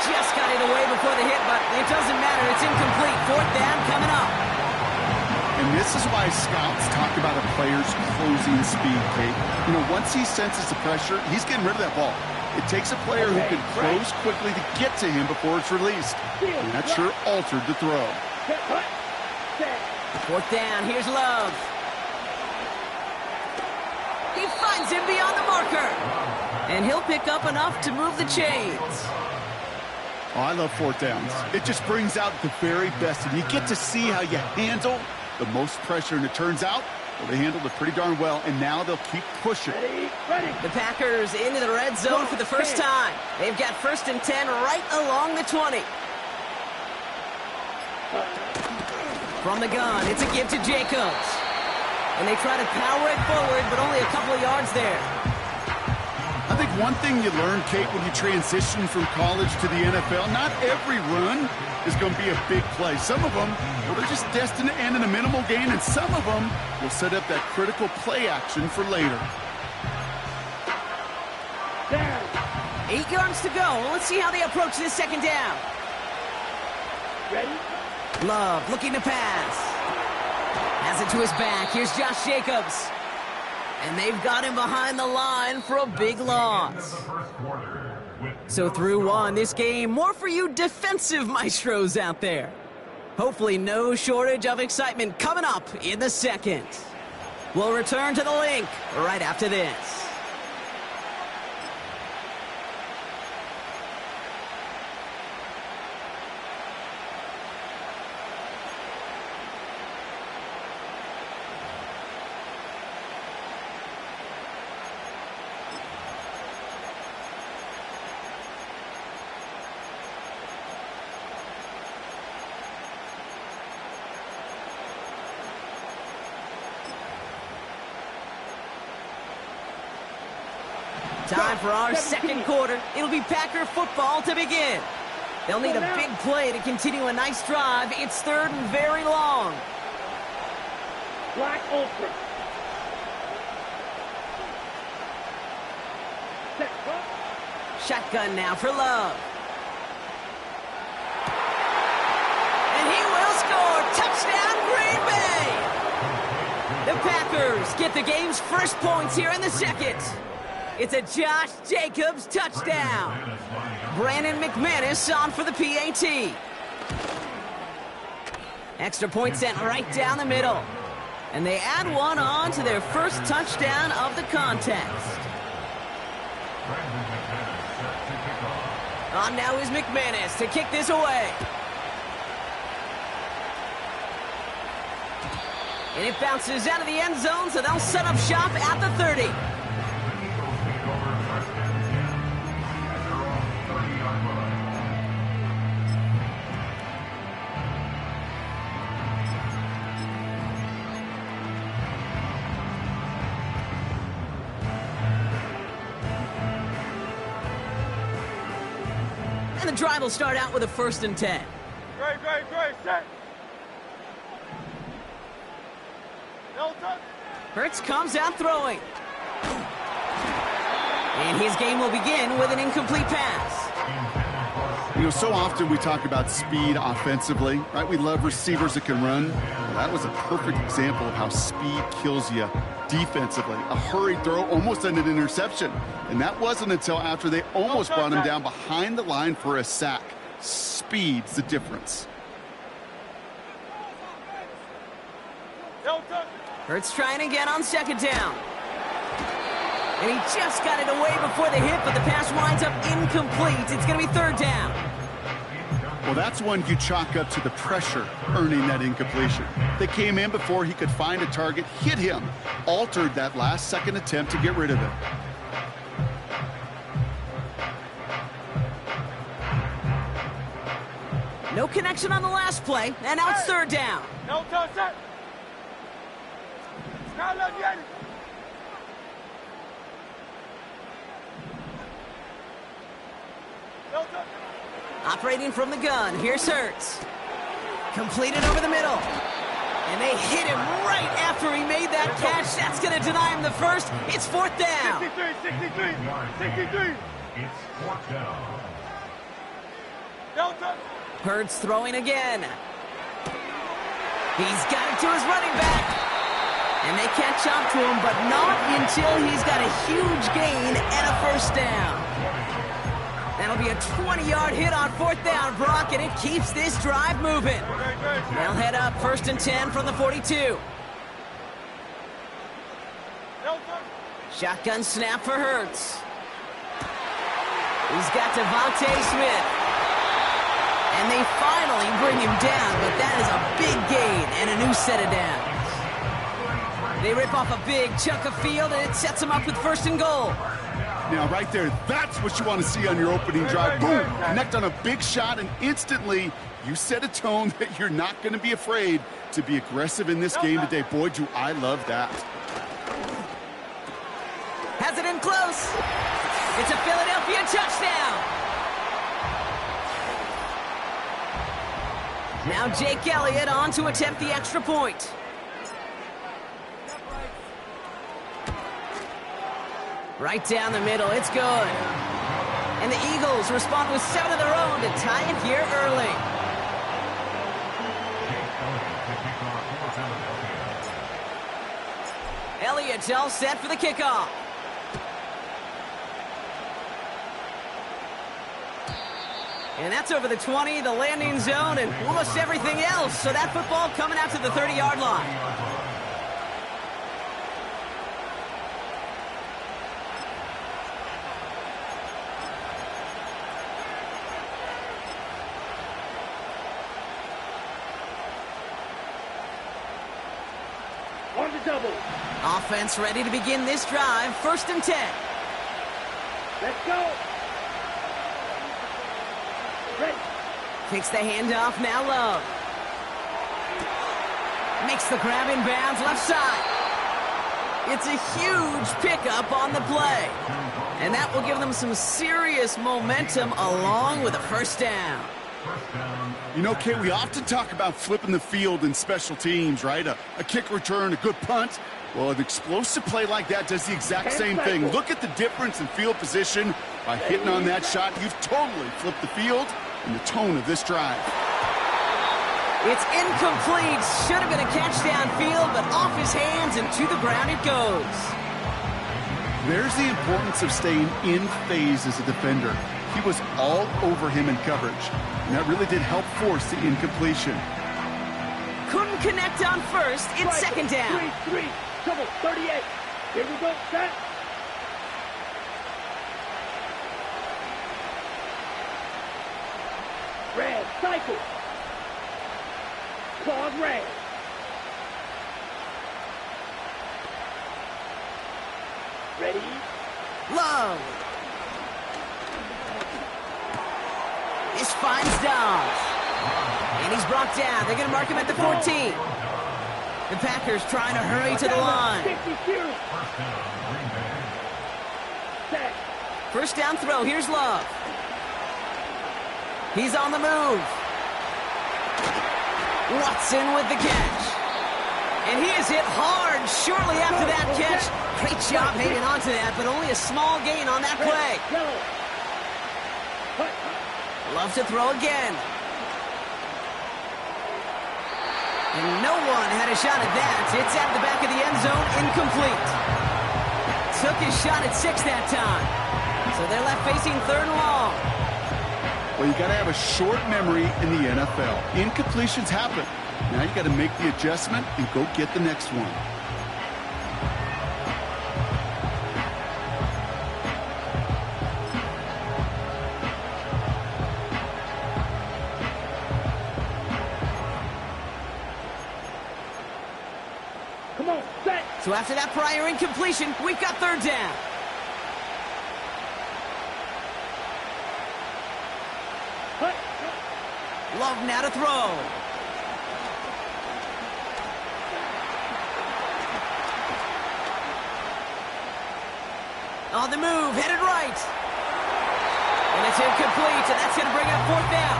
Just got it away before the hit, but it doesn't matter. It's incomplete. 4th down coming up. And this is why scouts talk about a player's closing speed, Kate. You know, once he senses the pressure, he's getting rid of that ball. It takes a player who can close quickly to get to him before it's released. And that sure altered the throw. 4th down. Here's Love. He finds him beyond the marker. And he'll pick up enough to move the chains. Oh, I love 4th downs. It just brings out the very best. And you get to see how you handle the most pressure. And it turns out, well, they handled it pretty darn well. And now they'll keep pushing. The Packers into the red zone for the first time. They've got 1st and 10 right along the 20. From the gun, it's a give to Jacobs. And they try to power it forward, but only a couple of yards there. I think one thing you learn, Kate, when you transition from college to the NFL, not every run is going to be a big play. Some of them, well, they're just destined to end in a minimal gain, and some of them will set up that critical play action for later. 8 yards to go. Let's see how they approach this 2nd down. Ready? Love looking to pass. Has it to his back. Here's Josh Jacobs. And they've got him behind the line for a big loss. So through 1, this game, more for you defensive maestros out there. Hopefully no shortage of excitement coming up in the 2nd. We'll return to the link right after this. Time for our second quarter. It'll be Packer football to begin. They'll need a big play to continue a nice drive. It's third and very long. Black Ultra. Shotgun now for Love. And he will score. Touchdown, Green Bay! The Packers get the game's first points here in the second. It's a Josh Jacobs touchdown. Brandon McManus on for the PAT. Extra point sent right down the middle. And they add one on to their first touchdown of the contest. On now is McManus to kick this away. And it bounces out of the end zone, so they'll set up shop at the 30. And the drive will start out with a 1st and 10. Great, set. Hurts comes out throwing. And his game will begin with an incomplete pass. You know, so often we talk about speed offensively, right? We love receivers that can run. Well, that was a perfect example of how speed kills you defensively. A hurried throw almost ended an interception. And that wasn't until after they almost brought him down behind the line for a sack. Speed's the difference. Hurts trying again on 2nd down. And he just got it away before the hit, but the pass winds up incomplete. It's going to be 3rd down. Well, that's one you chalk up to the pressure earning that incompletion. They came in before he could find a target, hit him, altered that last second attempt to get rid of it. No connection on the last play, and now it's 3rd down. No touch that. Operating from the gun, here's Hurts. Completed over the middle. And they hit him right after he made that catch. That's going to deny him the first. It's 4th down. 63. It's 4th down. Hurts throwing again. He's got it to his running back. And they catch up to him, but not until he's got a huge gain and a 1st down. That'll be a 20-yard hit on 4th down, Brock, and it keeps this drive moving. They'll head up 1st and 10 from the 42. Shotgun snap for Hurts. He's got Devontae Smith. And they finally bring him down, but that is a big gain and a new set of downs. They rip off a big chunk of field, and it sets them up with 1st and goal. Now, right there, that's what you want to see on your opening drive. Boom! Connect on a big shot, and instantly you set a tone that you're not going to be afraid to be aggressive in this game today. Boy, do I love that. Has it in close. It's a Philadelphia touchdown. Now Jake Elliott on to attempt the extra point. Right down the middle, it's good. And the Eagles respond with 7 of their own to tie it here early. Elliott's all set for the kickoff. And that's over the 20, the landing zone, and almost everything else. So that football coming out to the 30-yard line. On the double. Offense ready to begin this drive. 1st and 10. Let's go. Ready. Takes the handoff, now Love. Makes the grab in bounds, left side. It's a huge pickup on the play. And that will give them some serious momentum along with a first down. You know, Kate, we often talk about flipping the field in special teams, right? A kick return, a good punt. Well, an explosive play like that does the exact same thing. Look at the difference in field position. By hitting on that shot, you've totally flipped the field and the tone of this drive. It's incomplete. Should have been a catch downfield, but off his hands and to the ground it goes. There's the importance of staying in phase as a defender. He was all over him in coverage, and that really did help force the incompletion. Couldn't connect on first. It's second down. 3, trouble, 38. Here we go, set. Red, cycle. Claude red. Ready? Love. This finds Dobbs. And he's brought down. They're going to mark him at the 14. The Packers trying to hurry to the line. First down throw. Here's Love. He's on the move. Watson with the catch. And he is hit hard shortly after that catch. Great job hanging on to that, but only a small gain on that play. Love to throw again. And no one had a shot at that. It's at the back of the end zone, incomplete. Took his shot at 6 that time. So they're left facing 3rd and long. Well, you got to have a short memory in the NFL. Incompletions happen. Now you got to make the adjustment and go get the next one. Come on, set. So after that prior incompletion, we've got 3rd down. Love now to throw. On the move, headed right. And it's incomplete, and that's going to bring up 4th down.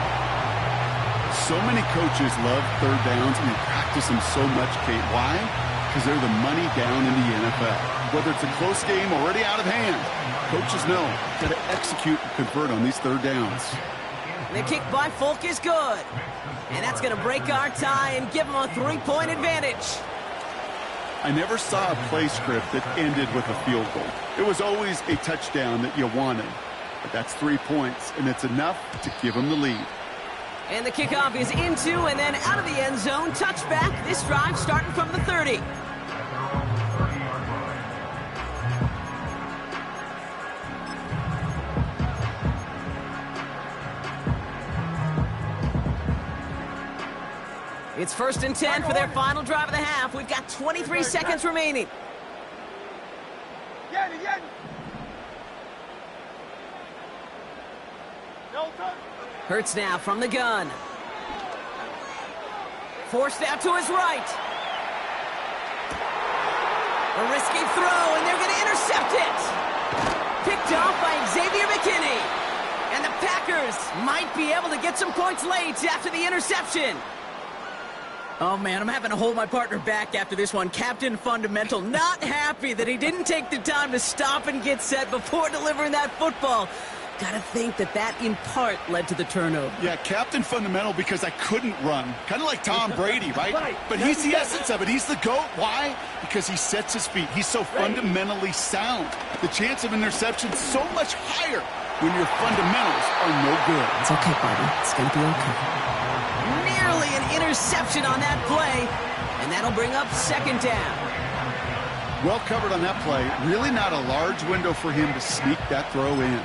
So many coaches love 3rd downs and practice them so much, Kate. Why? Because they're the money down in the NFL. Whether it's a close game already out of hand, coaches know got to execute and convert on these 3rd downs. The kick by Folk is good. And that's going to break our tie and give them a 3-point advantage. I never saw a play script that ended with a field goal. It was always a touchdown that you wanted. But that's 3 points, and it's enough to give them the lead. And the kickoff is into and then out of the end zone. Touchback. This drive starting from the 30. It's 1st and 10 for their final drive of the half. We've got 23 seconds remaining. Hurts now from the gun. Forced out to his right. A risky throw, and they're going to intercept it. Picked off by Xavier McKinney. And the Packers might be able to get some points late after the interception. Oh, man, I'm having to hold my partner back after this one. Captain Fundamental not happy that he didn't take the time to stop and get set before delivering that football. Gotta think that in part led to the turnover. Yeah, Captain Fundamental because I couldn't run. Kind of like Tom Brady, right? But he's the essence of it. He's the GOAT. Why? Because he sets his feet. He's so fundamentally sound. The chance of interception is so much higher when your fundamentals are no good. It's okay, buddy. It's gonna be okay. Nearly an interception on that play, and that'll bring up 2nd down. Well covered on that play. Really not a large window for him to sneak that throw in.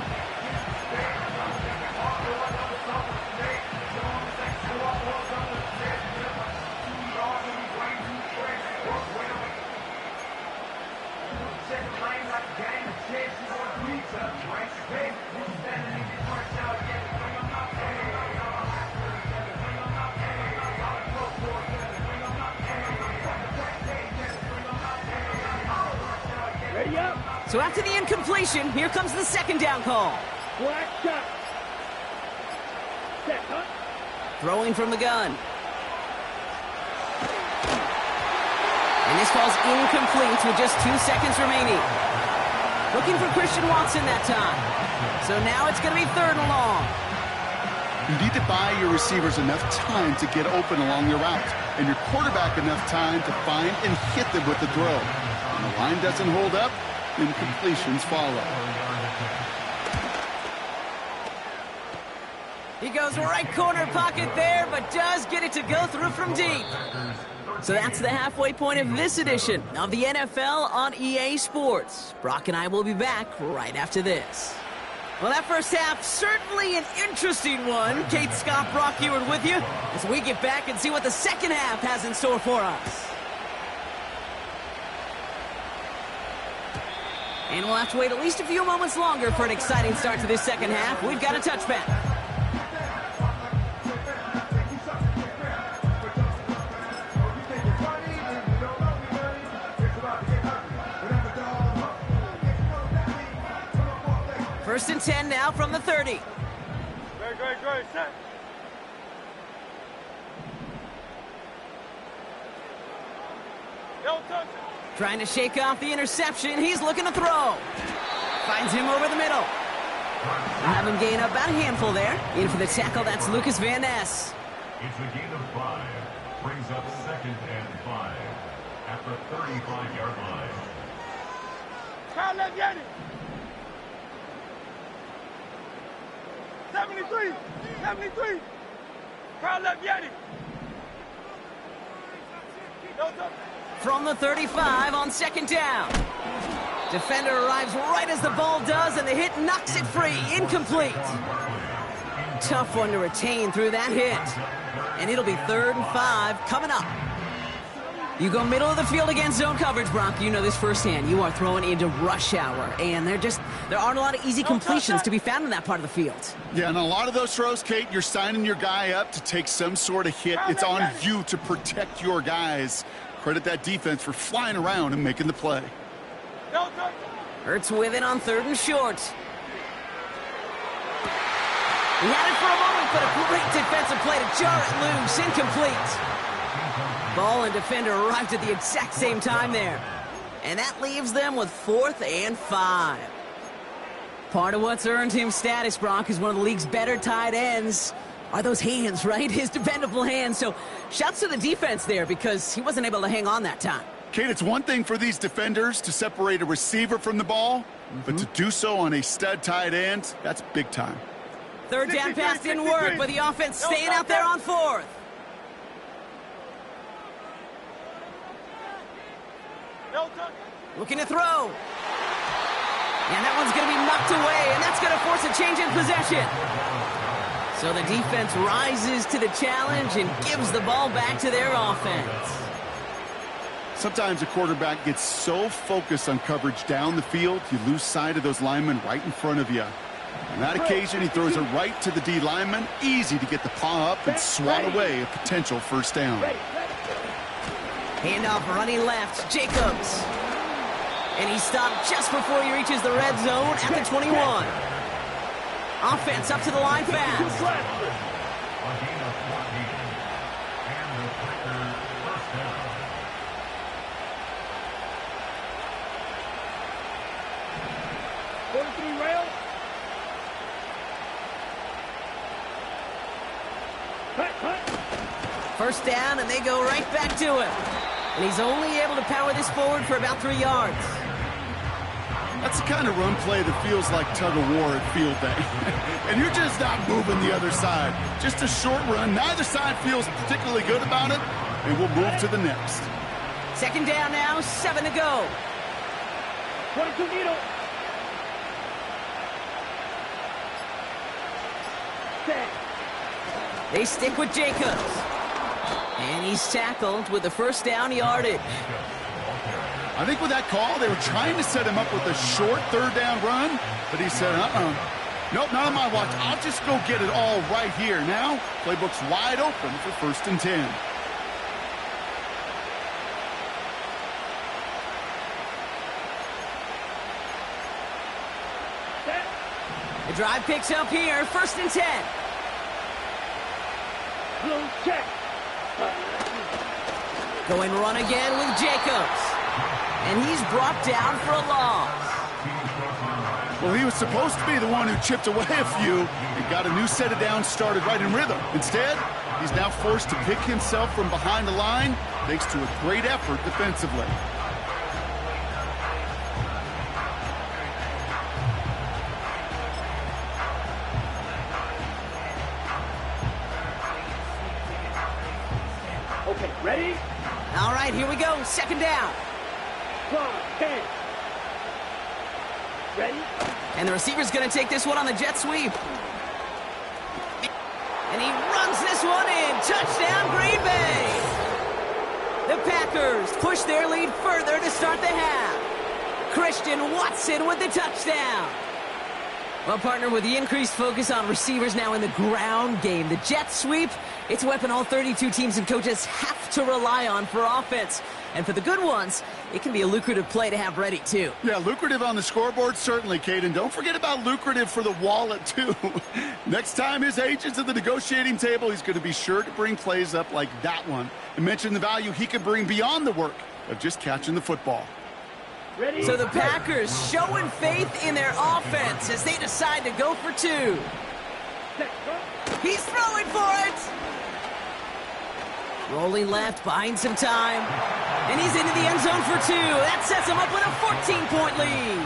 So after the incompletion, here comes the second down call. Black shot. Set, huh? Throwing from the gun. And this ball's incomplete with just 2 seconds remaining. Looking for Christian Watson that time. So now it's going to be 3rd and long. You need to buy your receivers enough time to get open along your route, and your quarterback enough time to find and hit them with the throw. When the line doesn't hold up, incompletions follow. He goes right corner pocket there, but does get it to go through from deep. So that's the halfway point of this edition of the NFL on EA Sports. Brock and I will be back right after this. Well, that first half, certainly an interesting one. Kate, Scott, Brock Eward with you as we get back and see what the second half has in store for us. And we'll have to wait at least a few moments longer for an exciting start to this second half. We've got a touchback. First and 10 now from the 30. Great, set. No touch. Trying to shake off the interception. He's looking to throw. Finds him over the middle. We'll have him gain about a handful there. In for the tackle, that's Lucas Van Ness. It's a gain of 5. Brings up 2nd and 5 at the 35-yard line. Kyle left Yeti. 73. Kyle left Yeti. No touch. From the 35 on 2nd down. Defender arrives right as the ball does, and the hit knocks it free. Incomplete. Tough one to retain through that hit. And it'll be 3rd and 5 coming up. You go middle of the field against zone coverage, Brock. You know this firsthand. You are throwing into rush hour, and there aren't a lot of easy completions to be found in that part of the field. Yeah, and a lot of those throws, Kate, you're signing your guy up to take some sort of hit. It's on you to protect your guys. Credit that defense for flying around and making the play. Hurts with it on 3rd and short. He had it for a moment, but a great defensive play to jar it loose. Incomplete. Ball and defender arrived at the exact same time there. And that leaves them with 4th and 5. Part of what's earned him status, Brock, is one of the league's better tight ends. Are those hands, right? His dependable hands. So shouts to the defense there because he wasn't able to hang on that time. Kate, it's one thing for these defenders to separate a receiver from the ball, but to do so on a stud tight end, that's big time. 3rd down pass didn't work, but the offense staying out there on 4th. Looking to throw. And that one's going to be knocked away, and that's going to force a change in possession. So the defense rises to the challenge and gives the ball back to their offense. Sometimes a quarterback gets so focused on coverage down the field, you lose sight of those linemen right in front of you. On that occasion, he throws it right to the D lineman. Easy to get the paw up and swat away a potential 1st down. Handoff running left, Jacobs. And he stopped just before he reaches the red zone at the 21. Offense up to the line fast. A gain of 14. And the Packers first down. Rail. First down, and they go right back to him. And he's only able to power this forward for about 3 yards. That's the kind of run play that feels like tug-of-war at field day. And you're just not moving the other side. Just a short run. Neither side feels particularly good about it, and we'll move to the next. 2nd down now, 7 to go. 22 needle. They stick with Jacobs. And he's tackled with the 1st down yardage. I think with that call, they were trying to set him up with a short 3rd down run, but he said, nope, not on my watch. I'll just go get it all right here. Now, playbook's wide open for 1st and 10. The drive picks up here, 1st and 10. Check. Going run again with Jacobs. And he's brought down for a loss. Well, he was supposed to be the one who chipped away a few and got a new set of downs started right in rhythm. Instead, he's now forced to pick himself from behind the line thanks to a great effort defensively. Okay, ready? All right, here we go. 2nd down. 10. Ready? And the receiver's going to take this one on the jet sweep. And he runs this one in. Touchdown, Green Bay. The Packers push their lead further to start the half. Christian Watson with the touchdown. Well, partner, with the increased focus on receivers now in the ground game, the jet sweep, it's a weapon all 32 teams and coaches have to rely on for offense. And for the good ones, it can be a lucrative play to have ready, too. Yeah, lucrative on the scoreboard, certainly, Kate. And don't forget about lucrative for the wallet, too. Next time his agent's at the negotiating table, he's going to be sure to bring plays up like that one and mention the value he can bring beyond the work of just catching the football. Ready? So the Packers showing faith in their offense as they decide to go for 2. He's throwing for it. Rolling left, buying some time. And he's into the end zone for 2. That sets him up with a 14-point lead.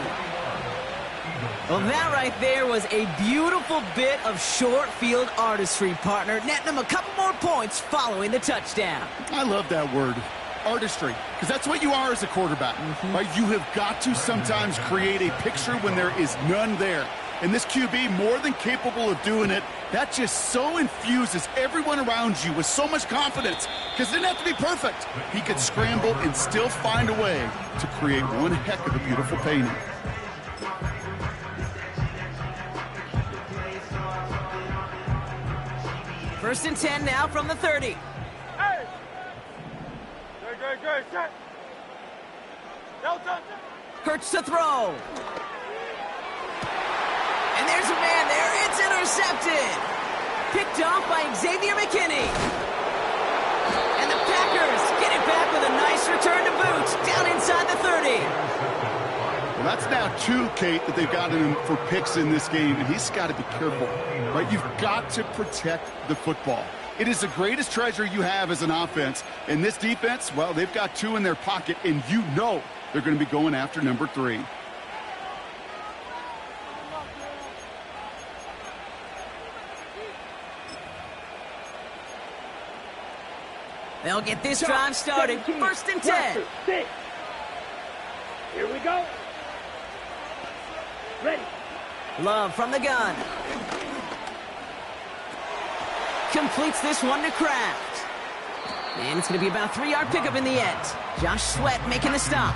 Well, that right there was a beautiful bit of short field artistry, partner, netting him a couple more points following the touchdown. I love that word, artistry, because that's what you are as a quarterback. Right? You have got to sometimes create a picture when there is none there. And this QB, more than capable of doing it, that just so infuses everyone around you with so much confidence, because it didn't have to be perfect. He could scramble and still find a way to create one heck of a beautiful painting. First and 10 now from the 30. Hey! Good. Check. No touch. Hurts to throw. And there's a man there. It's intercepted. Picked off by Xavier McKinney. And the Packers get it back with a nice return to boot down inside the 30. Well, that's now 2, Kate, that they've gotten him for picks in this game, and he's got to be careful. Right? You've got to protect the football. It is the greatest treasure you have as an offense. And this defense, well, they've got 2 in their pocket, and you know they're going to be going after number 3. They'll get this drive started. 1st and 10. Here we go. Ready. Love from the gun. Completes this one to Kraft. And it's going to be about a 3-yard pickup in the end. Josh Sweat making the stop.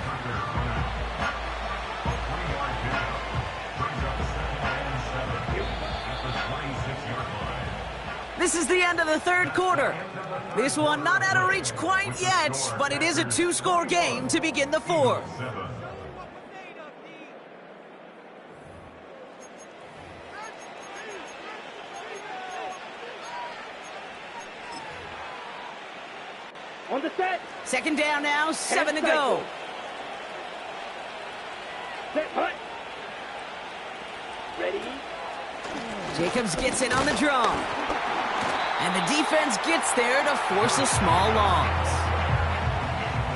This is the end of the 3rd quarter. This one not out of reach quite yet, but it is a 2-score game to begin the 4th. On the set. 2nd down now, 7 to go. Set, hut. Ready. Jacobs gets in on the draw. And the defense gets there to force a small loss.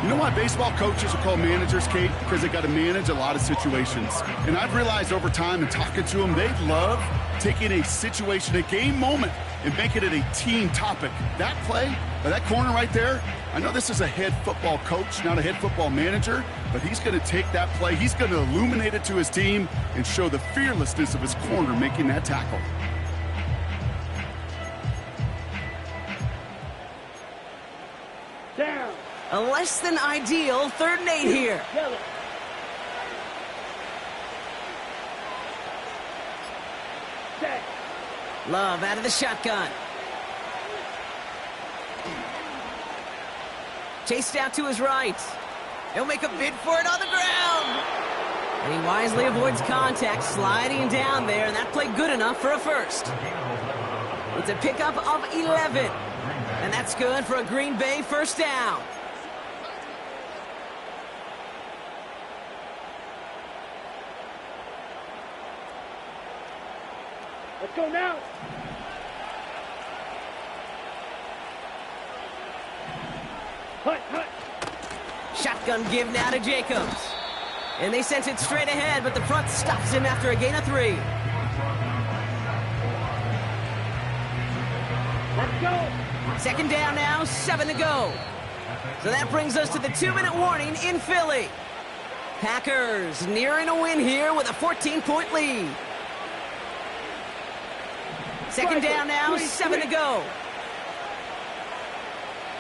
You know why baseball coaches are called managers, Kate? Because they got to manage a lot of situations. And I've realized over time in talking to them, they love taking a situation, a game moment, and making it a team topic. That play, or that corner right there, I know this is a head football coach, not a head football manager, but he's going to take that play, he's going to illuminate it to his team and show the fearlessness of his corner making that tackle. Down. A less than ideal 3rd and 8 here. Kelly. Set. Love out of the shotgun. Chased out to his right. He'll make a bid for it on the ground. And he wisely avoids contact, sliding down there, and that played good enough for a first. It's a pickup of 11, and that's good for a Green Bay first down. Let's go now. Hut, hut. Shotgun give now to Jacobs. And they sent it straight ahead, but the front stops him after a gain of 3. Let's go. Second down now, 7 to go. So that brings us to the 2-minute warning in Philly. Packers nearing a win here with a 14-point lead. Second down now, 7 to go.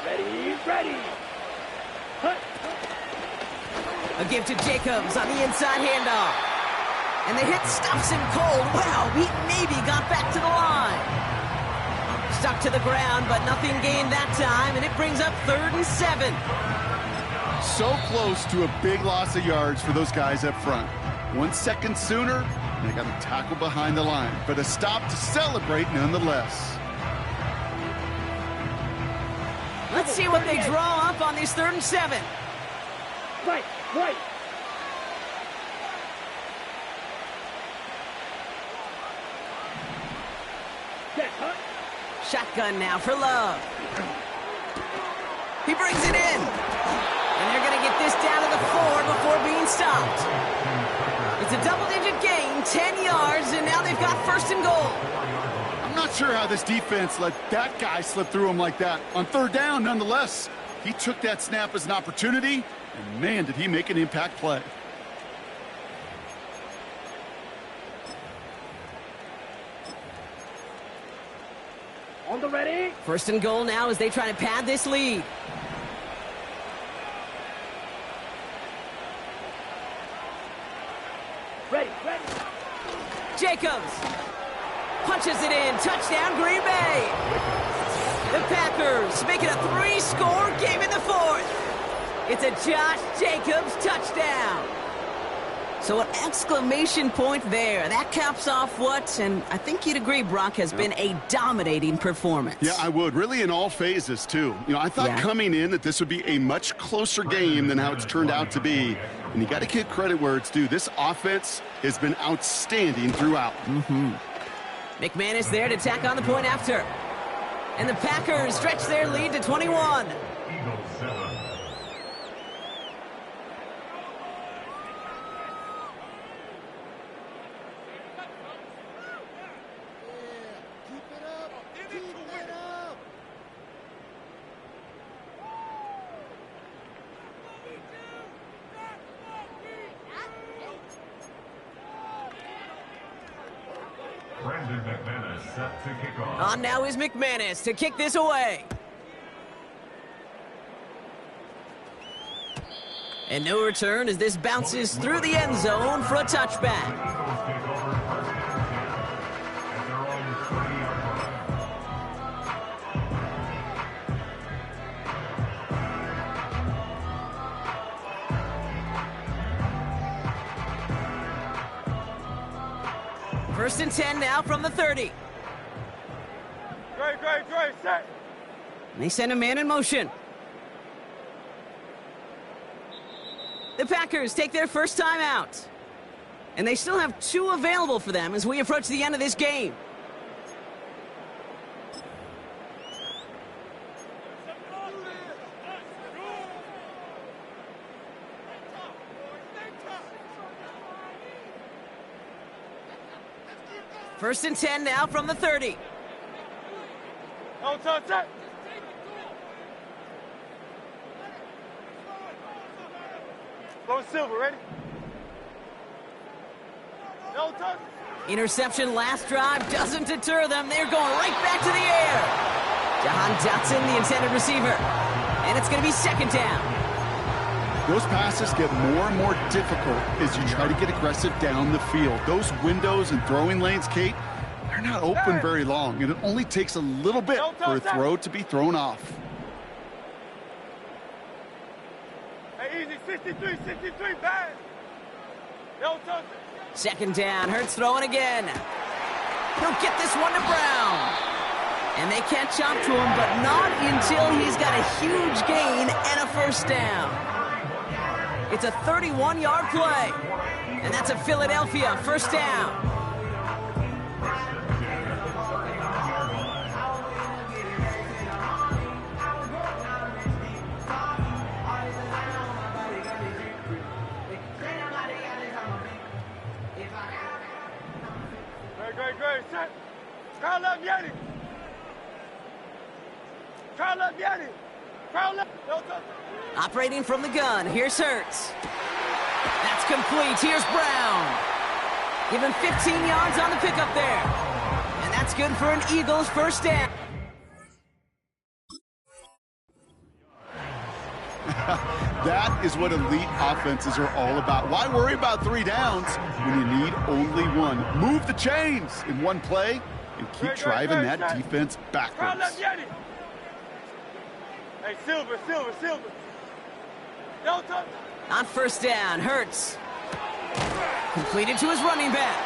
Ready, ready. Hut. A give to Jacobs on the inside handoff. And the hit stops him cold. Wow, he maybe got back to the line. Stuck to the ground, but nothing gained that time, and it brings up 3rd and 7. So close to a big loss of yards for those guys up front. 1 second sooner, and they got a tackle behind the line, but a stop to celebrate nonetheless. Let's see what they draw up on these 3rd and 7. Right, right. Yes, hut. Shotgun now for Love. He brings it in. And they're going to get this down to the 4 before being stopped. It's a double-digit gain, 10 yards, and now they've got 1st and goal. I'm not sure how this defense let that guy slip through him like that. On 3rd down, nonetheless, he took that snap as an opportunity, and man, did he make an impact play. On the ready. 1st and goal now as they try to pad this lead. Ready, ready. Jacobs punches it in. Touchdown, Green Bay. The Packers make it a 3-score game in the 4th. It's a Josh Jacobs touchdown. So an exclamation point there. That caps off what, and I think you'd agree, Brock, has been a dominating performance. Yeah, I would. Really in all phases, too. You know, I thought coming in that this would be a much closer game than how it's turned out to be. And you got to give credit where it's due. This offense has been outstanding throughout. McManus there to tack on the point after. And the Packers stretch their lead to 21. Eagles 7. Brandon McManus set to kick off. On now is McManus to kick this away. And no return as this bounces through the end zone for a touchback. Eagles take over first and 10 at their own 30-yard line. First and 10 now from the 30. Dre, set. And they send a man in motion. The Packers take their first time out. And they still have 2 available for them as we approach the end of this game. First and 10 now from the 30. No touch, set. Low Silver, ready? No touch. Interception last drive doesn't deter them. They're going right back to the air. Jahan Dotson, the intended receiver. And it's going to be 2nd down. Those passes get more and more difficult as you try to get aggressive down the field. Those windows and throwing lanes, Kate, they're not open very long, and it only takes a little bit for a throw to be thrown off. Hey, easy, 63, bad. No Second down, Hurts throwing again. He'll get this one to Brown. And they can't chop to him, but not until he's got a huge gain and a first down. It's a 31-yard play. And that's a Philadelphia first down. Great. Set. Crowd up, Yanni. Crowd up, Yanni. Crowd up. Operating from the gun, here's Hurts. That's complete. Here's Brown. Give him 15 yards on the pickup there. And that's good for an Eagles first down. That is what elite offenses are all about. Why worry about 3 downs when you need only one? Move the chains in one play and keep driving that defense backwards. Hey, Silver. Don't touch. On first down, Hurts. Completed to his running back.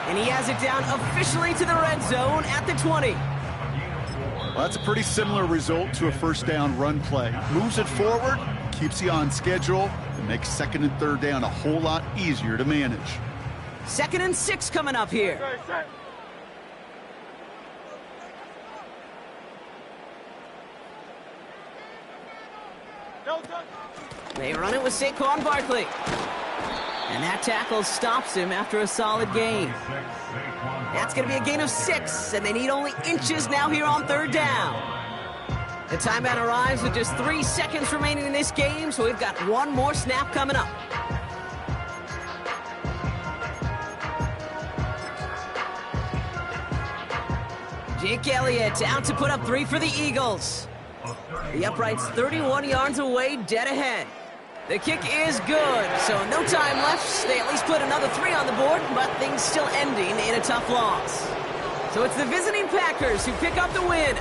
And he has it down officially to the red zone at the 20. Well, that's a pretty similar result to a first down run play. Moves it forward, keeps you on schedule, and makes second and third down a whole lot easier to manage. 2nd and 6 coming up here. They run it with Saquon Barkley. And that tackle stops him after a solid gain. That's going to be a gain of 6, and they need only inches now here on third down. The timeout arrives with just 3 seconds remaining in this game, so we've got one more snap coming up. Jake Elliott out to put up 3 for the Eagles. The upright's 31 yards away, dead ahead. The kick is good, so no time left. They at least put another 3 on the board, but things still ending in a tough loss. So it's the visiting Packers who pick up the win.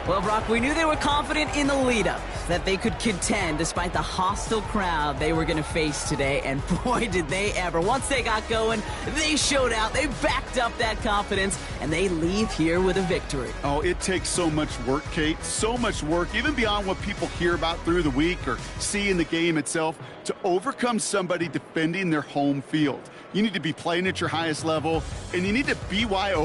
Well, Brock, we knew they were confident in the lead-up, that they could contend despite the hostile crowd they were going to face today, and boy, did they ever. Once they got going, they showed out, they backed up that confidence, and they leave here with a victory. Oh, it takes so much work, Kate, so much work, even beyond what people hear about through the week or see in the game itself, to overcome somebody defending their home field. You need to be playing at your highest level, and you need to BYO